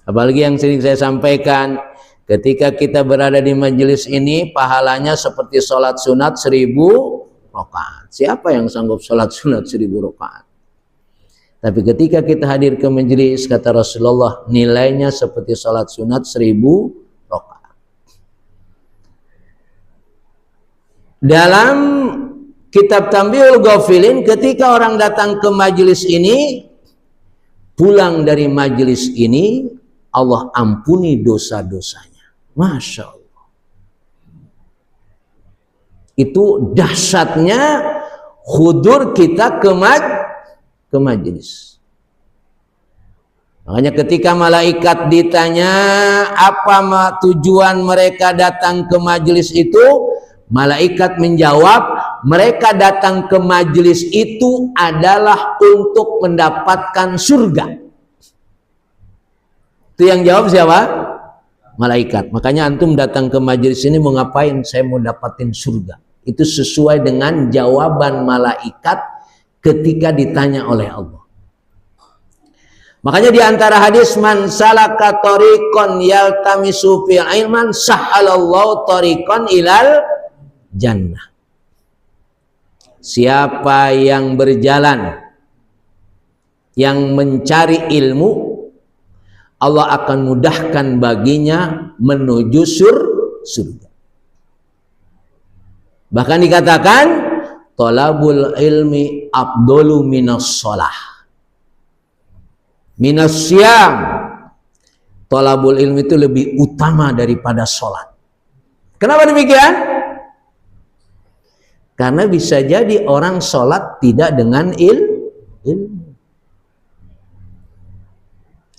Speaker 5: Apalagi yang sering saya sampaikan, ketika kita berada di majelis ini, pahalanya seperti sholat sunat 1000 rakaat. Siapa yang sanggup sholat sunat 1000 rakaat? Tapi ketika kita hadir ke majelis, kata Rasulullah, nilainya seperti sholat sunat 1000 rakaat. Dalam kitab Tanbihul Ghafilin, ketika orang datang ke majelis ini, pulang dari majelis ini, Allah ampuni dosa-dosanya. Masya Allah. Itu dahsyatnya hudur kita ke majelis. Makanya ketika malaikat ditanya apa tujuan mereka datang ke majelis itu, malaikat menjawab, mereka datang ke majelis itu adalah untuk mendapatkan surga. Itu yang jawab siapa? Malaikat. Makanya antum datang ke majelis ini mau ngapain? Saya mau dapatin surga. Itu sesuai dengan jawaban malaikat ketika ditanya oleh Allah. Makanya di antara hadis, man salaka tariqan yaltamisu fil ilman sahhalallahu tariqan ilal jannah. Siapa yang berjalan, yang mencari ilmu, Allah akan mudahkan baginya menuju surga. Bahkan dikatakan, talabul ilmi afdalu minas shalah. Minas syam. Talabul ilmi itu lebih utama daripada sholat. Kenapa demikian? Karena bisa jadi orang sholat tidak dengan ilmu.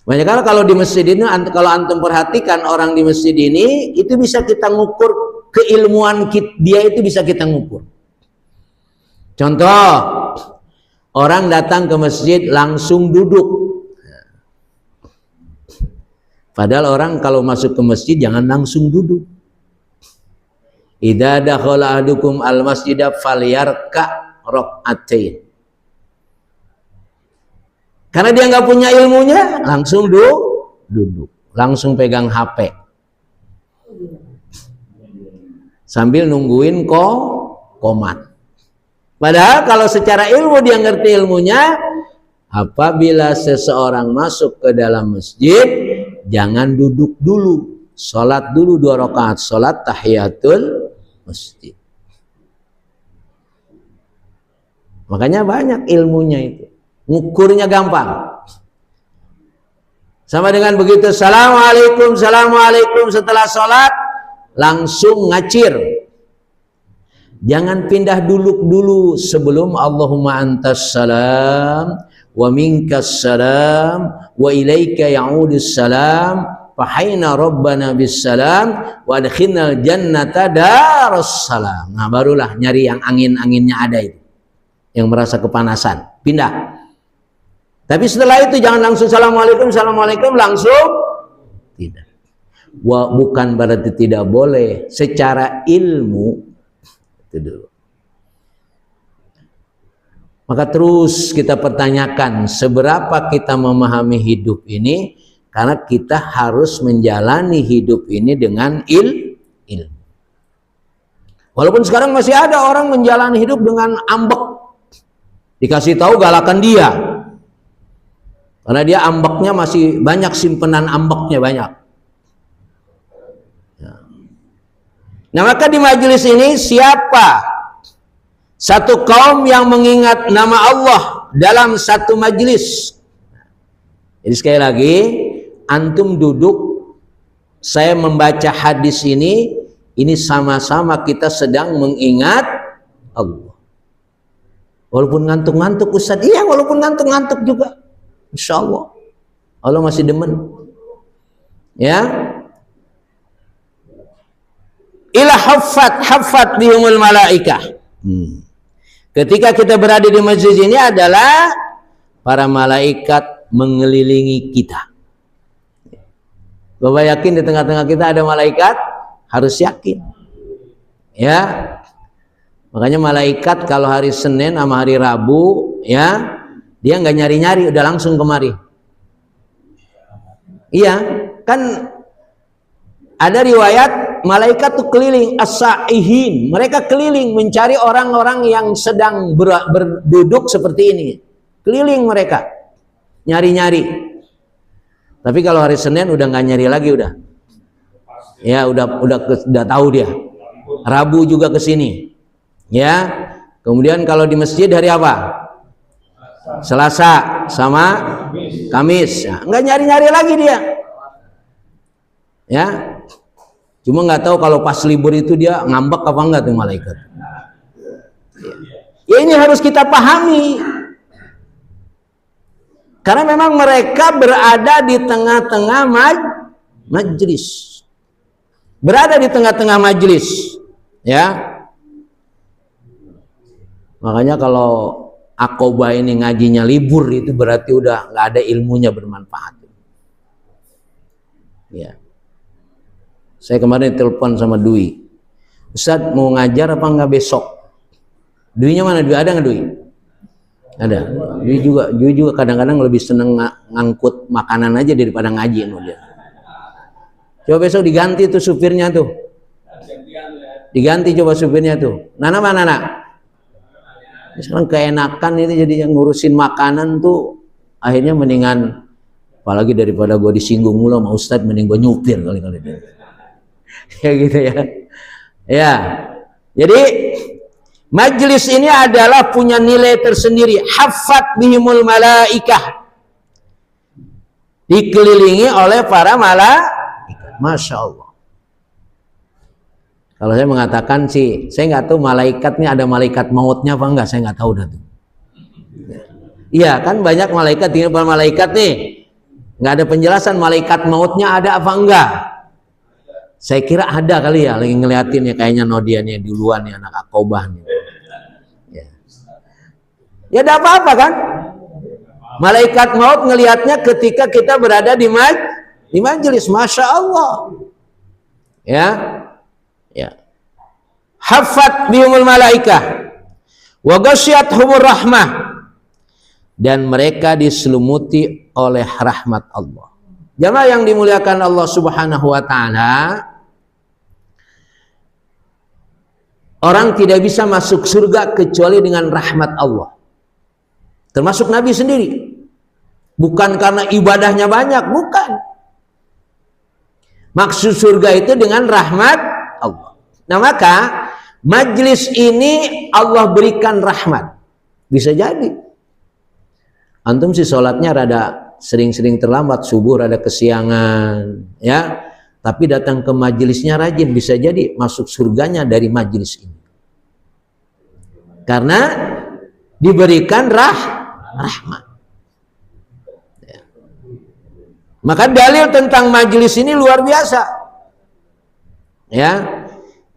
Speaker 5: Makanya kalau di masjid ini, kalau antum perhatikan orang di masjid ini, itu bisa kita ngukur keilmuan dia, itu bisa kita ngukur. Contoh, orang datang ke masjid langsung duduk. Padahal orang kalau masuk ke masjid jangan langsung duduk. Idza dakhala ahadukum al-masjida falyarka rak'atain. Karena dia nggak punya ilmunya, langsung duduk, langsung pegang HP, sambil nungguin komat. Padahal kalau secara ilmu dia ngerti ilmunya, apabila seseorang masuk ke dalam masjid, jangan duduk dulu, sholat dulu 2 rakaat, sholat tahiyatul masjid. Makanya banyak ilmunya itu. Ngukurnya gampang. Sama dengan begitu, Assalamualaikum, Assalamualaikum, setelah sholat langsung ngacir. Jangan pindah dulu sebelum Allahumma antas salam wa minkas salam wa ilaika ya'udus salam fahaina rabbana bis salam wa adkhilnal jannata darus salam. Nah, barulah nyari yang angin-anginnya ada itu, yang merasa kepanasan, pindah. Tapi setelah itu jangan langsung Assalamualaikum, Assalamualaikum langsung, tidak. Bukan berarti tidak boleh, secara ilmu itu dulu. Maka terus kita pertanyakan seberapa kita memahami hidup ini, karena kita harus menjalani hidup ini dengan ilmu. Walaupun sekarang masih ada orang menjalani hidup dengan ambek, dikasih tahu galakan dia. Karena dia ambeknya masih banyak, simpenan ambeknya banyak. Nah, maka di majelis ini siapa satu kaum yang mengingat nama Allah dalam satu majelis? Jadi sekali lagi, antum duduk, saya membaca hadis ini sama-sama kita sedang mengingat Allah. Walaupun ngantuk-ngantuk Ustaz, iya walaupun ngantuk-ngantuk juga. Insya Allah Allah masih demen, ya. Ila haffat bihumul malaikah. Ketika kita berada di masjid ini adalah para malaikat mengelilingi kita. Bapak yakin di tengah-tengah kita ada malaikat? Harus yakin, ya. Makanya malaikat kalau hari Senin sama hari Rabu, ya, dia nggak nyari-nyari, udah langsung kemari. Iya, kan ada riwayat malaikat tuh keliling as-sa'ihin, mereka keliling mencari orang-orang yang sedang berduduk seperti ini. Keliling mereka, nyari-nyari. Tapi kalau hari Senin udah nggak nyari lagi, udah. Ya, udah tahu dia. Rabu juga ke sini. Ya. Kemudian kalau di masjid hari apa? Selasa sama Kamis, ya, nggak nyari-nyari lagi dia, ya. Cuma nggak tahu kalau pas libur itu dia ngambek apa enggak tuh malaikat. Ya, ini harus kita pahami, karena memang mereka berada di tengah-tengah majelis, berada di tengah-tengah majelis, ya. Makanya kalau Aqobah ini ngajinya libur, itu berarti udah nggak ada ilmunya bermanfaat. Ya. Saya kemarin telepon sama Dwi, Ustaz mau ngajar apa nggak besok? Dwi-nya mana? Dwi ada nggak Dwi? Ada. Dwi juga kadang-kadang lebih seneng ngangkut makanan aja daripada ngaji dia. Coba besok diganti tuh supirnya tuh. Diganti coba supirnya tuh. Nana mana Nana? Sekarang keenakan itu jadi yang ngurusin makanan tuh, akhirnya mendingan, apalagi daripada gue disinggung mulu sama Ustadz, mending gue nyupir kali-kali. Ya gitu ya. Ya. Jadi majelis ini adalah punya nilai tersendiri. Haffat bihimul malaikah. Dikelilingi oleh para malaikat. Masya Allah. Kalau saya mengatakan sih, saya nggak tahu malaikat ini ada malaikat mautnya apa enggak, saya nggak tahu dah tuh. Iya kan banyak malaikat, tinggal para malaikat nih, nggak ada penjelasan malaikat mautnya ada apa enggak. Saya kira ada kali ya, lagi ngeliatin ya kayaknya Nodiannya duluan nih anak Aqobah nih. Ya ada apa-apa kan? Malaikat maut ngelihatnya ketika kita berada di majelis, masya Allah. Ya. Ya. Haffat bihumul malaikah wa ghasyiyatuhumur rahmah, dan mereka diselumuti oleh rahmat Allah. Jamaah yang dimuliakan Allah Subhanahu wa taala, orang tidak bisa masuk surga kecuali dengan rahmat Allah. Termasuk Nabi sendiri. Bukan karena ibadahnya banyak, bukan. Maksud surga itu dengan rahmat Allah. Nah maka majlis ini Allah berikan rahmat. Bisa jadi antum sih sholatnya rada sering-sering terlambat, subuh rada kesiangan, ya. Tapi datang ke majelisnya rajin, bisa jadi masuk surganya dari majelis ini. Karena diberikan rahmat. Ya. Maka dalil tentang majelis ini luar biasa. Ya.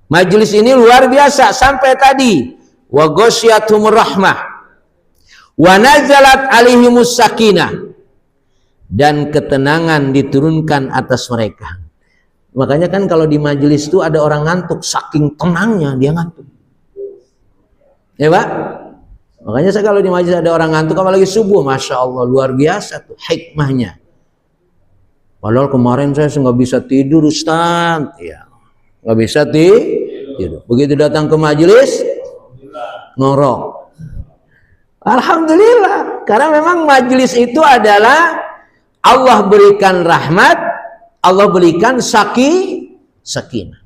Speaker 5: Majelis ini luar biasa sampai tadi wa ghasyiyatuhumur rahmah wa nazalat alaihimus sakinah, dan ketenangan diturunkan atas mereka. Makanya kan kalau di majelis itu ada orang ngantuk, saking tenangnya dia ngantuk. Ya Pak? Makanya saya kalau di majelis ada orang ngantuk apalagi subuh, Masya Allah luar biasa tuh hikmahnya. Padahal kemarin saya nggak bisa tidur Ustaz, ya nggak bisa tidur. Begitu datang ke majelis ngorok. Alhamdulillah, karena memang majelis itu adalah Allah berikan rahmat, Allah berikan sakinah.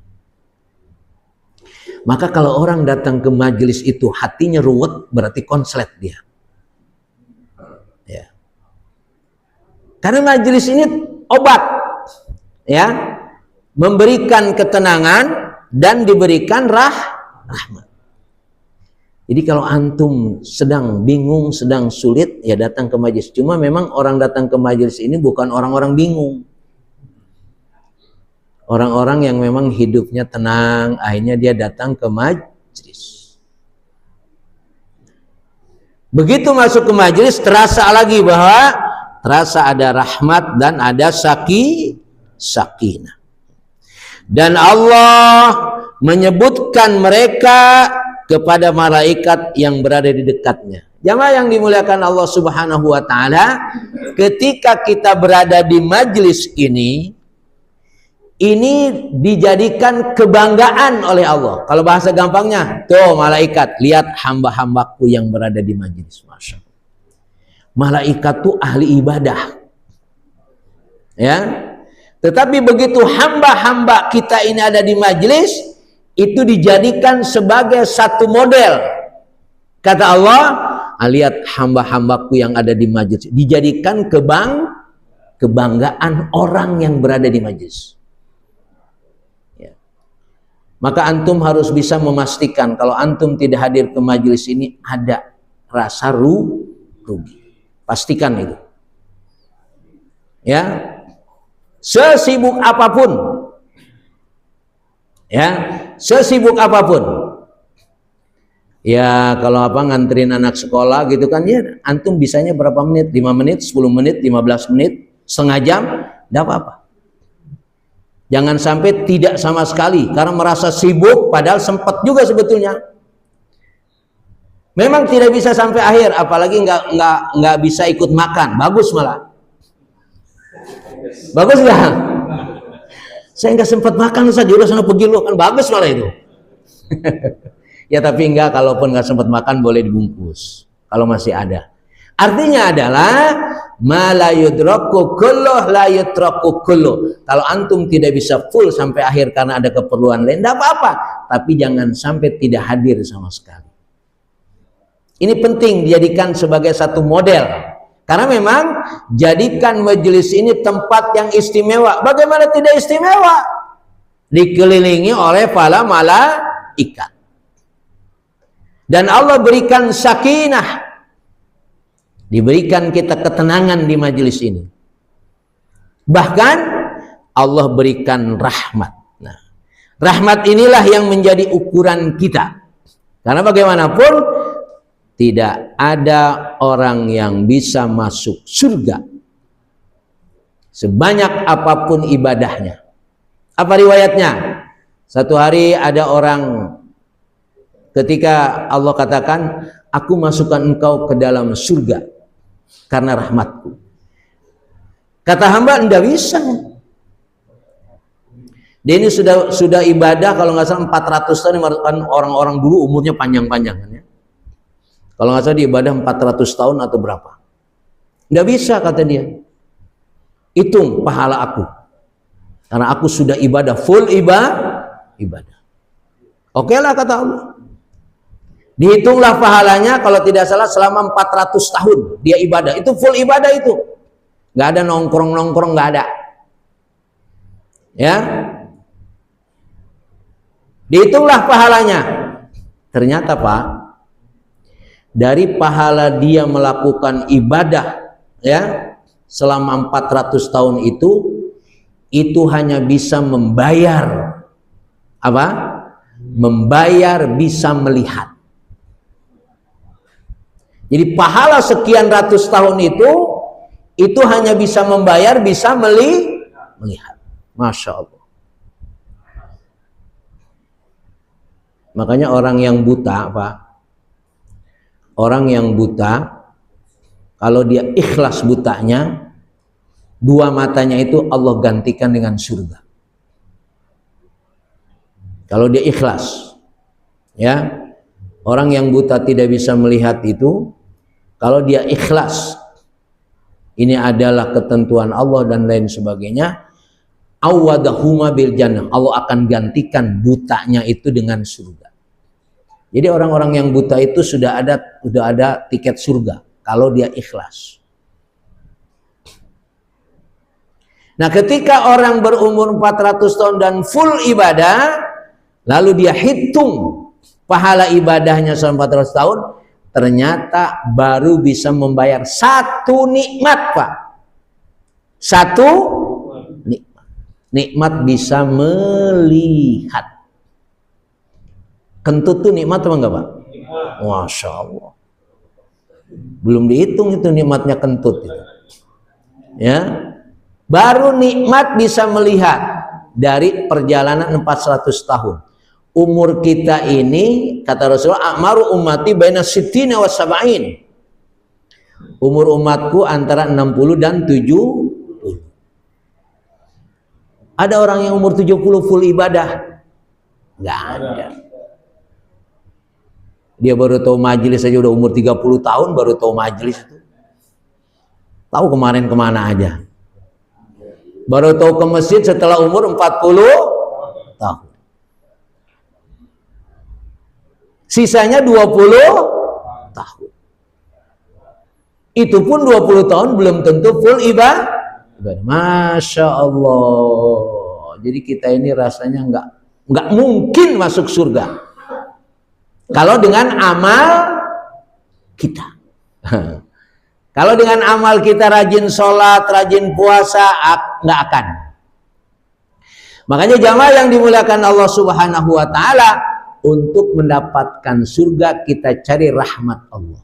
Speaker 5: Maka kalau orang datang ke majelis itu hatinya ruwet, berarti konslet dia. Ya. Karena majelis ini obat, ya, memberikan ketenangan dan diberikan rahmat. Jadi kalau antum sedang bingung, sedang sulit, ya datang ke majelis. Cuma memang orang datang ke majelis ini bukan orang-orang bingung. Orang-orang yang memang hidupnya tenang, akhirnya dia datang ke majelis. Begitu masuk ke majelis, terasa lagi bahwa terasa ada rahmat dan ada sakinah. Dan Allah menyebutkan mereka kepada malaikat yang berada di dekatnya. Jamaah yang dimuliakan Allah Subhanahu wa taala, ketika kita berada di majelis ini dijadikan kebanggaan oleh Allah. Kalau bahasa gampangnya, tuh malaikat, lihat hamba-hambaku yang berada di majelis. Masya Allah. Malaikat tuh ahli ibadah. Ya. Tetapi begitu hamba-hamba kita ini ada di majelis, itu dijadikan sebagai satu model. Kata Allah, lihat hamba-hambaku yang ada di majelis, dijadikan kebanggaan orang yang berada di majelis. Ya. Maka antum harus bisa memastikan kalau antum tidak hadir ke majelis ini ada rasa rugi. Pastikan itu. Ya. Sesibuk apapun, ya, sesibuk apapun, ya kalau apa nganterin anak sekolah gitu kan, ya antum bisanya berapa menit, 5 menit, 10 menit, 15 menit, setengah jam, tidak apa-apa. Jangan sampai tidak sama sekali karena merasa sibuk padahal sempat juga sebetulnya. Memang tidak bisa sampai akhir, apalagi nggak bisa ikut makan, bagus malah. Bagus nggak? Saya nggak sempat makan saja, udah sana pergi lu, kan bagus malah itu. Ya tapi enggak, kalaupun nggak sempat makan boleh dibungkus kalau masih ada. Artinya adalah la yudraku kulluh la yutraku kulluh. Kalau antum tidak bisa full sampai akhir karena ada keperluan lain, enggak apa-apa, tapi jangan sampai tidak hadir sama sekali. Ini penting dijadikan sebagai satu model. Karena memang jadikan majelis ini tempat yang istimewa. Bagaimana tidak istimewa? Dikelilingi oleh para malaikat. Dan Allah berikan sakinah. Diberikan kita ketenangan di majelis ini. Bahkan Allah berikan rahmat. Nah, rahmat inilah yang menjadi ukuran kita. Karena bagaimanapun tidak ada orang yang bisa masuk surga sebanyak apapun ibadahnya. Apa riwayatnya? Satu hari ada orang, ketika Allah katakan, aku masukkan engkau ke dalam surga karena rahmatku. Kata hamba, tidak bisa. Dia ini sudah ibadah kalau nggak salah 400 tahun. Orang-orang dulu umurnya panjang-panjang kan ya. Kalau nggak salah diibadah 400 tahun atau berapa. Nggak bisa kata dia. Hitung pahala aku. Karena aku sudah ibadah, full ibadah. Oke lah kata Allah. Dihitunglah pahalanya kalau tidak salah selama 400 tahun dia ibadah. Itu full ibadah itu. Nggak ada nongkrong-nongkrong, nggak ada. Ya. Dihitunglah pahalanya. Ternyata Pak, dari pahala dia melakukan ibadah ya selama 400 tahun itu hanya bisa membayar apa? Membayar bisa melihat. Jadi pahala sekian ratus tahun itu hanya bisa membayar, bisa melihat. Masya Allah. Makanya orang yang buta, Pak, orang yang buta, kalau dia ikhlas butanya, dua matanya itu Allah gantikan dengan surga. Kalau dia ikhlas, ya, orang yang buta tidak bisa melihat itu, kalau dia ikhlas, ini adalah ketentuan Allah dan lain sebagainya, awadahuma bil jannah, Allah akan gantikan butanya itu dengan surga. Jadi orang-orang yang buta itu sudah ada tiket surga kalau dia ikhlas. Nah, ketika orang berumur 400 tahun dan full ibadah, lalu dia hitung pahala ibadahnya selama 400 tahun, ternyata baru bisa membayar satu nikmat, Pak. Satu nikmat. Nikmat bisa melihat. Kentut tuh nikmat apa enggak, Pak? Masya Allah. Belum dihitung itu nikmatnya kentut itu. Ya. Baru nikmat bisa melihat dari perjalanan 400 tahun. Umur kita ini, kata Rasulullah, a'maru ummati baina sittina wa sab'in. Umur umatku antara 60 dan 70. Ada orang yang umur 70 full ibadah? Enggak ada. Dia baru tahu majelis saja udah umur 30 tahun baru tahu majelis itu. Tahu kemarin kemana aja. Baru tahu ke masjid setelah umur 40 tahun. Sisanya 20 tahun. Itu pun 20 tahun belum tentu full ibadah. Masya Allah. Jadi kita ini rasanya nggak mungkin masuk surga kalau dengan amal kita. Kalau dengan amal kita rajin sholat, rajin puasa, nggak akan. Makanya jamaah yang dimuliakan Allah Subhanahu wa Ta'ala, untuk mendapatkan surga kita cari rahmat Allah.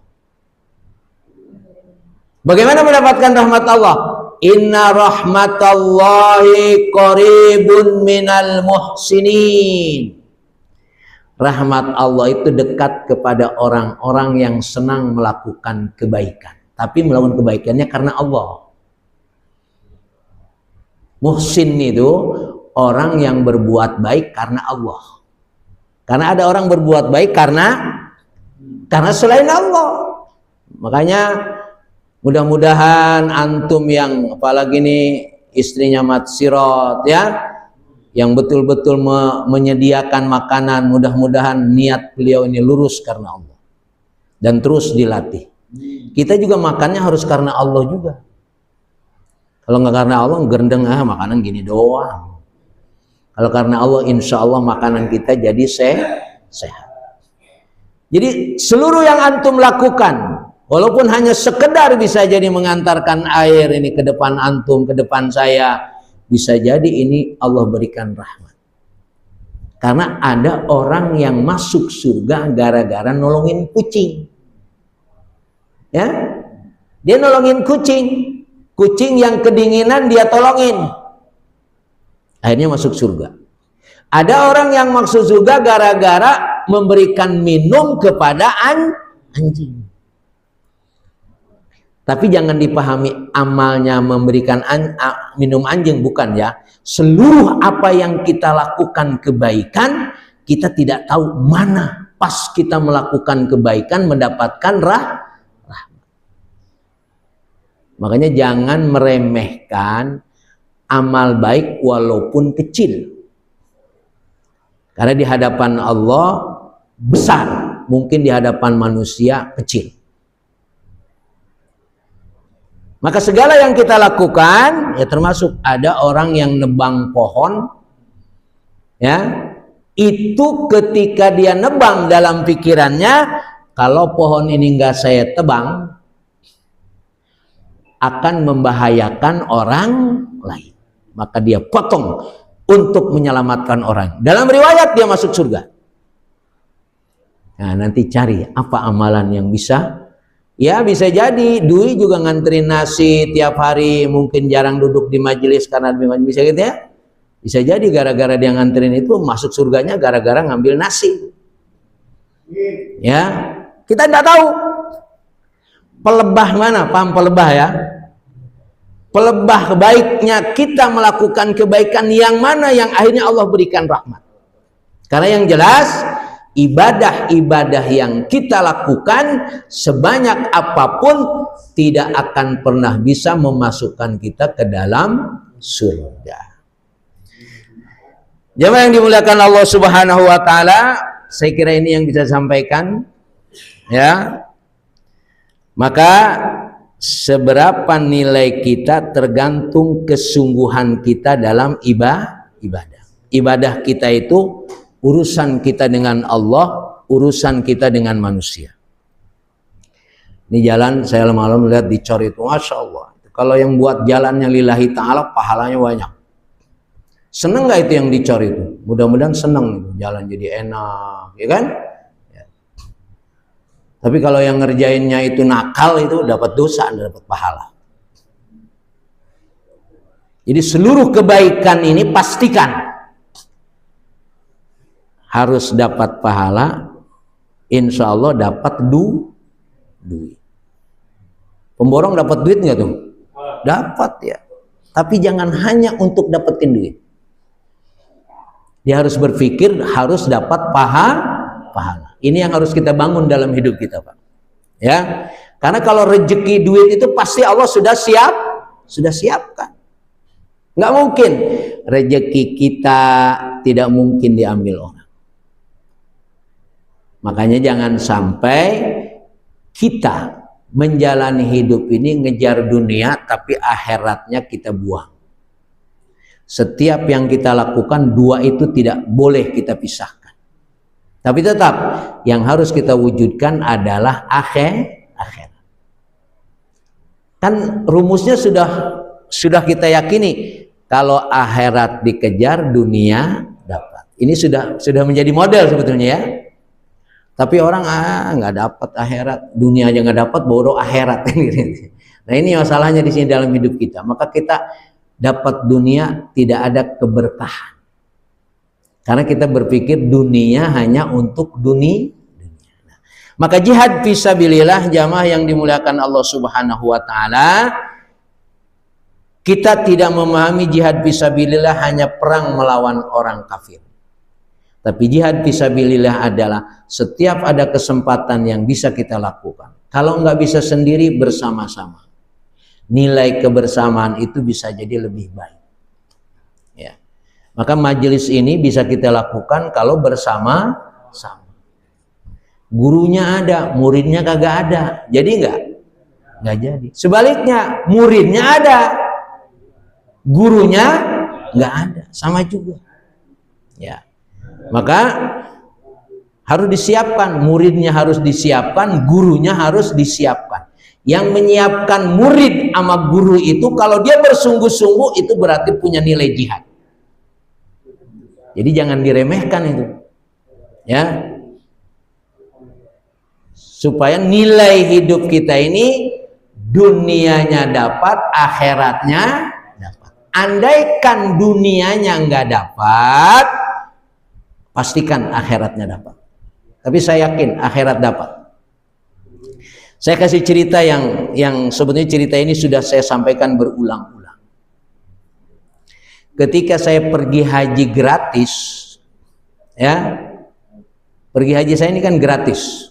Speaker 5: Bagaimana mendapatkan rahmat Allah? Inna rahmatallahi qaribun minal muhsinin. Rahmat Allah itu dekat kepada orang-orang yang senang melakukan kebaikan. Tapi melakukan kebaikannya karena Allah. Muhsin itu orang yang berbuat baik karena Allah. Karena ada orang berbuat baik karena selain Allah. Makanya mudah-mudahan antum yang apalagi nih istrinya matsirot ya, yang betul-betul menyediakan makanan, mudah-mudahan niat beliau ini lurus karena Allah dan terus dilatih. Kita juga makannya harus karena Allah juga. Kalau nggak karena Allah, gerendeng makanan gini doang. Kalau karena Allah, insya Allah makanan kita jadi sehat. Jadi seluruh yang antum lakukan, walaupun hanya sekedar bisa jadi mengantarkan air ini ke depan antum, ke depan saya, bisa jadi ini Allah berikan rahmat. Karena ada orang yang masuk surga gara-gara nolongin kucing. Ya, dia nolongin kucing yang kedinginan dia tolongin, akhirnya masuk surga. Ada orang yang masuk surga gara-gara memberikan minum kepada anjing. Tapi jangan dipahami amalnya memberikan minum anjing, bukan ya. Seluruh apa yang kita lakukan kebaikan, kita tidak tahu mana pas kita melakukan kebaikan mendapatkan rahmat. Makanya jangan meremehkan amal baik walaupun kecil. Karena di hadapan Allah besar, mungkin di hadapan manusia kecil. Maka segala yang kita lakukan, ya termasuk ada orang yang nebang pohon, ya, itu ketika dia nebang dalam pikirannya, kalau pohon ini enggak saya tebang, akan membahayakan orang lain. Maka dia potong untuk menyelamatkan orang. Dalam riwayat dia masuk surga. Nah, nanti cari apa amalan yang bisa. Ya bisa jadi Dwi juga nganterin nasi tiap hari, mungkin jarang duduk di majelis karena bisa gitu ya. Bisa jadi gara-gara dia nganterin itu masuk surganya gara-gara ngambil nasi. Ya, kita tidak tahu. Pelebah mana? Paham pelebah ya? Pelebah baiknya kita melakukan kebaikan yang mana yang akhirnya Allah berikan rahmat. Karena yang jelas ibadah-ibadah yang kita lakukan sebanyak apapun tidak akan pernah bisa memasukkan kita ke dalam surga. Jemaah yang dimuliakan Allah Subhanahu wa taala, saya kira ini yang bisa sampaikan ya. Maka seberapa nilai kita tergantung kesungguhan kita dalam ibadah. Ibadah kita itu urusan kita dengan Allah, urusan kita dengan manusia. Ini jalan saya malam melihat dicor itu, Masya Allah. Kalau yang buat jalannya lillahi ta'ala, pahalanya banyak. Seneng gak itu yang dicor itu? Mudah-mudahan seneng, jalan jadi enak, ya kan? Ya. Tapi kalau yang ngerjainnya itu nakal, itu dapat dosa, dapat pahala. Jadi seluruh kebaikan ini pastikan harus dapat pahala, insya Allah dapat duit. Pemborong dapat duit nggak tuh? Dapat ya. Tapi jangan hanya untuk dapetin duit. Dia harus berpikir harus dapat pahala. Ini yang harus kita bangun dalam hidup kita, Pak. Ya, karena kalau rezeki duit itu pasti Allah sudah siapkan. Nggak mungkin rezeki kita tidak mungkin diambil orang. Makanya jangan sampai kita menjalani hidup ini ngejar dunia tapi akhiratnya kita buang. Setiap yang kita lakukan dua itu tidak boleh kita pisahkan. Tapi tetap yang harus kita wujudkan adalah akhirat. Kan rumusnya sudah kita yakini, kalau akhirat dikejar dunia dapat. Ini sudah menjadi model sebetulnya ya. Tapi orang nggak dapat akhirat, dunia aja nggak dapat, bodoh akhirat. Nah ini masalahnya di sini dalam hidup kita. Maka kita dapat dunia tidak ada keberkahan. Karena kita berpikir dunia hanya untuk dunia. Nah, maka jihad fisabilillah jamaah yang dimuliakan Allah Subhanahu wa taala, kita tidak memahami jihad fisabilillah hanya perang melawan orang kafir. Tapi jihad fisabilillah adalah setiap ada kesempatan yang bisa kita lakukan. Kalau nggak bisa sendiri, bersama-sama. Nilai kebersamaan itu bisa jadi lebih baik. Ya. Maka majelis ini bisa kita lakukan kalau bersama-sama. Gurunya ada, muridnya kagak ada. Jadi nggak jadi. Sebaliknya, muridnya ada, gurunya nggak ada. Sama juga. Ya. Maka harus disiapkan, muridnya harus disiapkan, gurunya harus disiapkan. Yang menyiapkan murid sama guru itu kalau dia bersungguh-sungguh itu berarti punya nilai jihad. Jadi jangan diremehkan itu. Ya. Supaya nilai hidup kita ini dunianya dapat, akhiratnya dapat. Andaikan dunianya nggak dapat, pastikan akhiratnya dapat. Tapi saya yakin akhirat dapat. Saya kasih cerita yang sebetulnya cerita ini sudah saya sampaikan berulang-ulang. Ketika saya pergi haji gratis, ya, pergi haji saya ini kan gratis.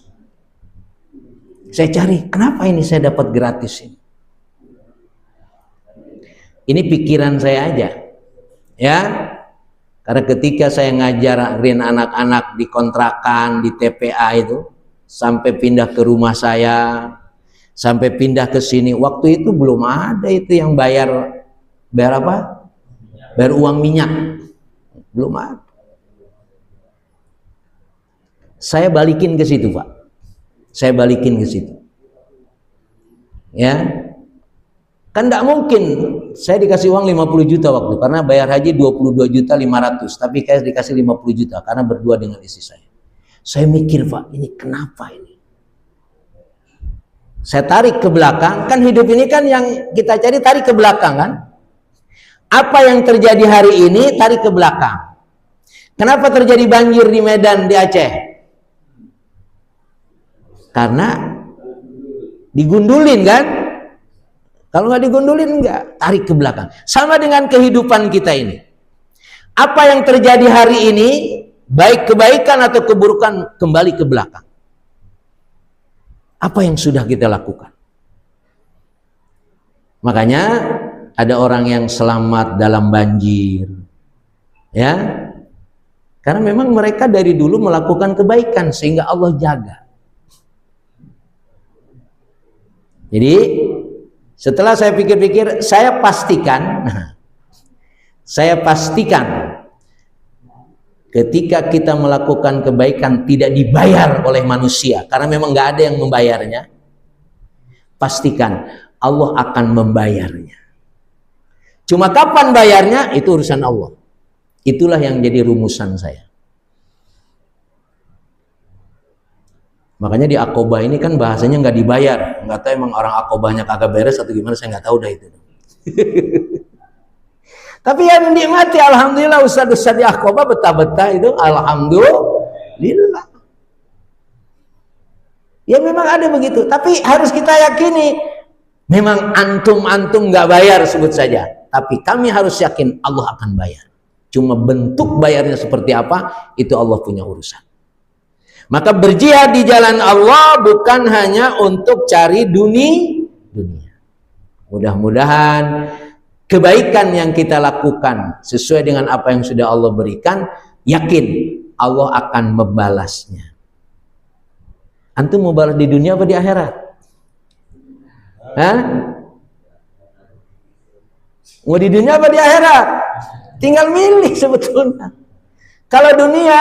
Speaker 5: Saya cari kenapa ini saya dapat gratis ini. Ini pikiran saya aja, ya. Karena ketika saya ngajarin anak-anak di kontrakan, di TPA itu, sampai pindah ke rumah saya, sampai pindah ke sini, waktu itu belum ada itu yang bayar apa? Bayar uang minyak, belum ada. Saya balikin ke situ, Pak. Saya balikin ke situ. Ya. Kan enggak mungkin saya dikasih uang 50 juta waktu karena bayar haji 22.500.000, tapi saya dikasih 50 juta karena berdua dengan istri saya. Saya mikir, Pak, ini kenapa ini? Saya tarik ke belakang, kan hidup ini kan yang kita cari tarik ke belakang kan? Apa yang terjadi hari ini tarik ke belakang. Kenapa terjadi banjir di Medan, di Aceh? Karena digundulin kan? Kalau nggak digundulin enggak, tarik ke belakang. Sama dengan kehidupan kita ini. Apa yang terjadi hari ini, baik kebaikan atau keburukan, kembali ke belakang. Apa yang sudah kita lakukan? Makanya ada orang yang selamat dalam banjir. Ya. Karena memang mereka dari dulu melakukan kebaikan sehingga Allah jaga. Jadi setelah saya pikir-pikir, saya pastikan ketika kita melakukan kebaikan tidak dibayar oleh manusia, karena memang nggak ada yang membayarnya, pastikan Allah akan membayarnya. Cuma kapan bayarnya, itu urusan Allah. Itulah yang jadi rumusan saya. Makanya di Aqobah ini kan bahasanya nggak dibayar. Nggak tahu emang orang Aqobahnya kagak beres atau gimana, saya nggak tahu dah itu. Tapi yang dinikmati, alhamdulillah, ustaz-ustaz di Aqobah betah-betah itu, alhamdulillah. Ya memang ada begitu. Tapi harus kita yakini, memang antum-antum nggak bayar sebut saja. Tapi kami harus yakin Allah akan bayar. Cuma bentuk bayarnya seperti apa, itu Allah punya urusan. Maka berjihad di jalan Allah bukan hanya untuk cari dunia. Mudah-mudahan kebaikan yang kita lakukan sesuai dengan apa yang sudah Allah berikan, yakin Allah akan membalasnya. Antum mau balas di dunia apa di akhirat? Hah? Mau di dunia apa di akhirat? Tinggal milih sebetulnya. Kalau dunia,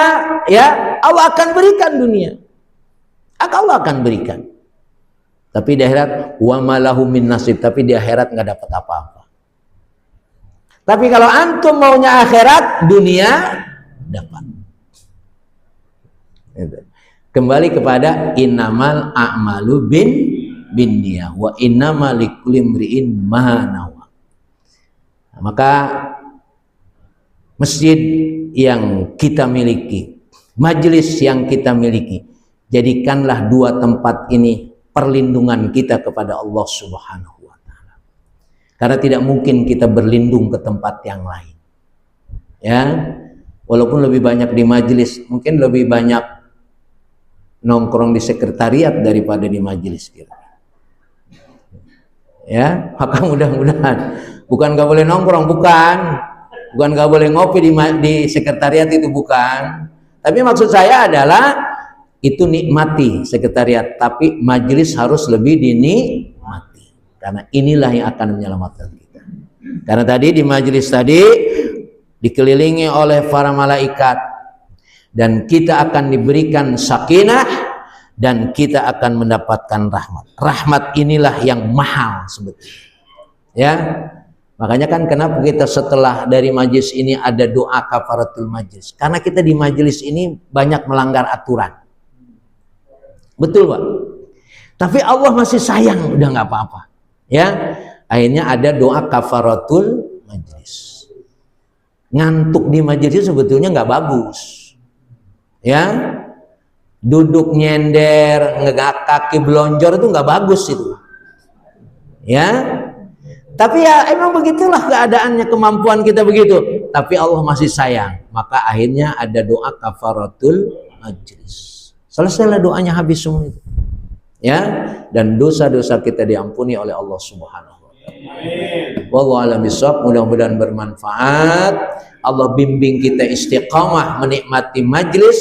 Speaker 5: ya Allah akan berikan dunia. Allah akan berikan. Tapi di akhirat, wa malahu min nasib. Tapi di akhirat nggak dapat apa-apa. Tapi kalau antum maunya akhirat, dunia dapat. Kembali kepada innamal a'malu bin niyah wa innamal likulli imri'in ma nawa. Maka masjid yang kita miliki, majelis yang kita miliki, jadikanlah dua tempat ini perlindungan kita kepada Allah Subhanahu wa Ta'ala. Karena tidak mungkin kita berlindung ke tempat yang lain. Ya, walaupun lebih banyak di majelis, mungkin lebih banyak nongkrong di sekretariat daripada di majelis kita. Ya, maka mudah-mudahan bukan nggak boleh nongkrong, bukan nggak boleh ngopi di sekretariat, itu bukan. Tapi maksud saya adalah itu nikmati sekretariat, tapi majelis harus lebih dinikmati, karena inilah yang akan menyelamatkan kita. Karena tadi di majelis tadi dikelilingi oleh para malaikat, dan kita akan diberikan sakinah, dan kita akan mendapatkan rahmat. Rahmat inilah yang mahal sebetulnya. Ya. Makanya kan kenapa kita setelah dari majelis ini ada doa kafaratul majelis? Karena kita di majelis ini banyak melanggar aturan. Betul, Pak? Tapi Allah masih sayang, udah nggak apa-apa. Ya, akhirnya ada doa kafaratul majelis. Ngantuk di majelis sebetulnya nggak bagus. Ya, duduk nyender, kaki belonjor itu nggak bagus itu. Ya. Tapi ya emang begitulah keadaannya, kemampuan kita begitu. Tapi Allah masih sayang. Maka akhirnya ada doa kafaratul majlis. Selesailah doanya, habis semua itu. Ya, dan dosa-dosa kita diampuni oleh Allah Subhanahu wa Ta'ala. Wallahu a'lam bishawab. Mudah-mudahan bermanfaat. Allah bimbing kita istiqamah menikmati majlis.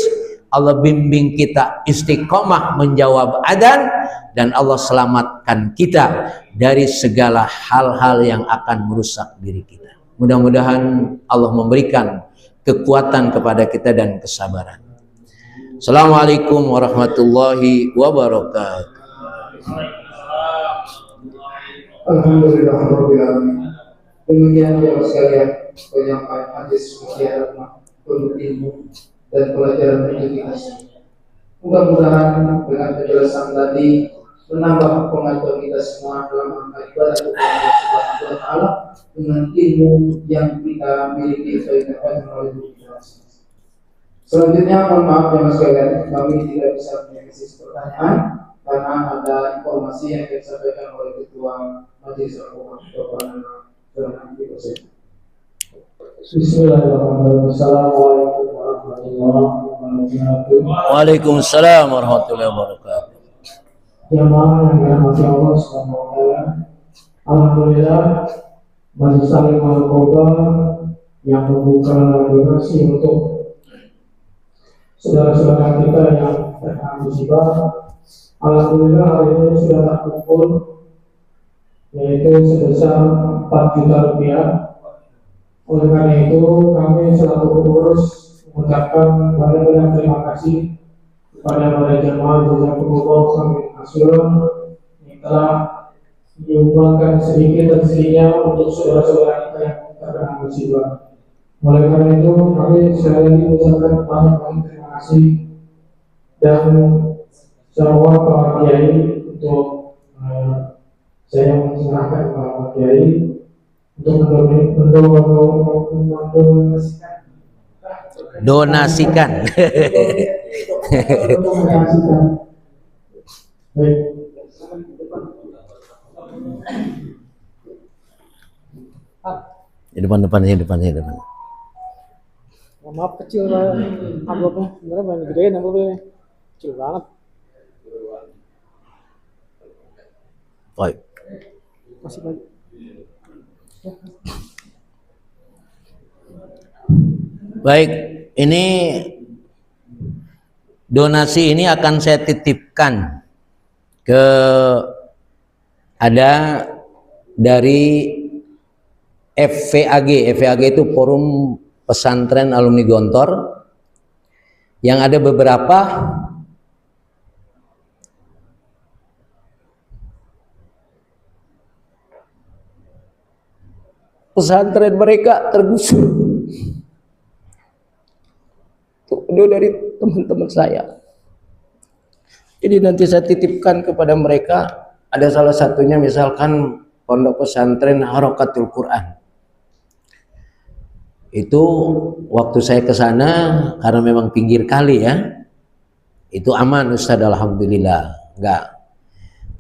Speaker 5: Allah bimbing kita istiqamah menjawab adzan, dan Allah selamatkan kita dari segala hal-hal yang akan merusak diri kita. Mudah-mudahan Allah memberikan kekuatan kepada kita dan kesabaran. Assalamualaikum warahmatullahi wabarakatuh.
Speaker 1: Alhamdulillahirrahmanirrahim. Demikian ya sekalian penyampaian hadis mulia untuk ilmu dan pelajaran bagi kita semua. Mudah-mudahan dengan penjelasan tadi menambah pengetahuan kita semua dalam rangka ibadah kepada Allah Subhanahu wa taala dengan ilmu yang kita miliki atau kita dapat melalui kita. Selanjutnya mohon maaf ya sekalian, kami tidak bisa menyaksikan pertanyaan karena ada informasi yang disampaikan oleh Ketua Majelis Al-Quran Bapak Nana Dosen. Bismillahirrahmanirrahim. Assalamualaikum warahmatullahi wabarakatuh.
Speaker 5: Waalaikumsalam warahmatullahi wabarakatuh.
Speaker 1: Jamaah yang dirahmati Allah Subhanahu wa taala. Alhamdulillah Majelis Taklim Al-Qoba yang membuka donasi untuk saudara-saudara kita yang terkena musibah. Alhamdulillah hari ini sudah terkumpul yaitu sebesar 4 juta rupiah. Oleh karena itu kami selaku pengurus mengucapkan banyak-banyak terima kasih kepada para jamaah jazakumullah khairan katsiran yang telah menyumbangkan sedikit rezekinya untuk saudara-saudara kita yang terkena musibah. Oleh karena itu kami sekali lagi mengucapkan banyak-banyak terima kasih dan semua para kiai untuk saya menyerahkan para kiai untuk
Speaker 5: Donasikan.
Speaker 1: Baik.
Speaker 5: Di depan.
Speaker 6: Maaf kecil lah amplopnya, sebenarnya banyak gedein amplopnya, kecil banget.
Speaker 5: Baik.
Speaker 6: Masih banyak.
Speaker 5: Baik, ini donasi ini akan saya titipkan ke ada dari FVAG. FVAG itu Forum Pesantren Alumni Gontor, yang ada beberapa pesantren mereka tergusur. Itu dari teman-teman saya. Jadi nanti saya titipkan kepada mereka. Ada salah satunya misalkan Pondok Pesantren Harokatul Quran. Itu waktu saya ke sana karena memang pinggir kali ya. Itu aman Ustaz, alhamdulillah. Enggak.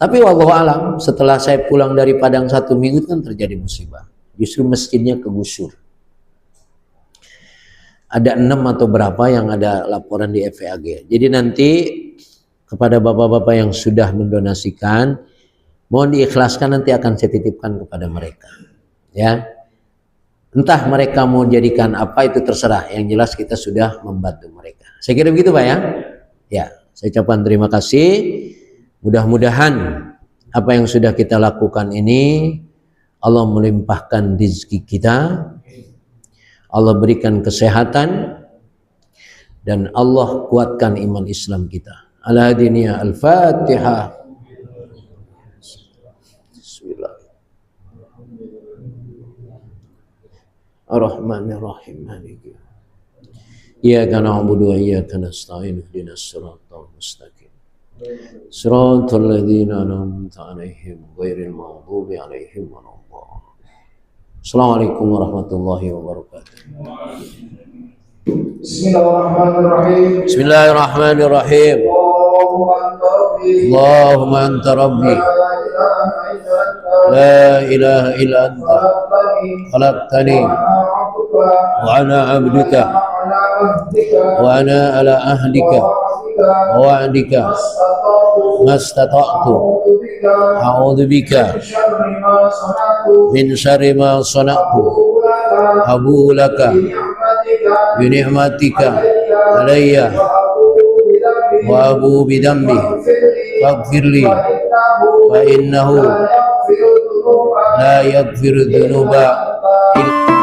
Speaker 5: Tapi wallahu alam setelah saya pulang dari Padang 1 minggu kan terjadi musibah. Justru masjidnya kegusur. Ada 6 atau berapa yang ada laporan di FVAG. Jadi nanti kepada bapak-bapak yang sudah mendonasikan, mohon diikhlaskan, nanti akan saya titipkan kepada mereka. Ya, entah mereka mau jadikan apa itu terserah. Yang jelas kita sudah membantu mereka. Saya kira begitu Pak ya. Ya, saya ucapkan terima kasih. Mudah-mudahan apa yang sudah kita lakukan ini Allah melimpahkan rezeki kita, Allah berikan kesehatan, dan Allah kuatkan iman Islam kita. Al-Hadiniyah Al-Fatihah. Bismillah. Ar-Rahmanir-Rahim. Iyyaka na'budu wa iyyaka nasta'in. Ihdinas siratal mustaqim. Siratal ladzina an'amta 'alaihim ghairil maghdubi 'alaihim waladdallin. Assalamualaikum warahmatullahi wabarakatuh.
Speaker 1: Bismillahirrahmanirrahim.
Speaker 5: Bismillahirrahmanirrahim. Allahumma anta rabbi la ilaha illa anta khalaqtani wa ana 'abduka wa ana ala ahdika ووعدك ما استطعت أعوذ بك من شر ما صنعت أبوء لك بنعمتك علي وأبوء بذنبي فاغفر لي فإنه لا يغفر الذنوب إلا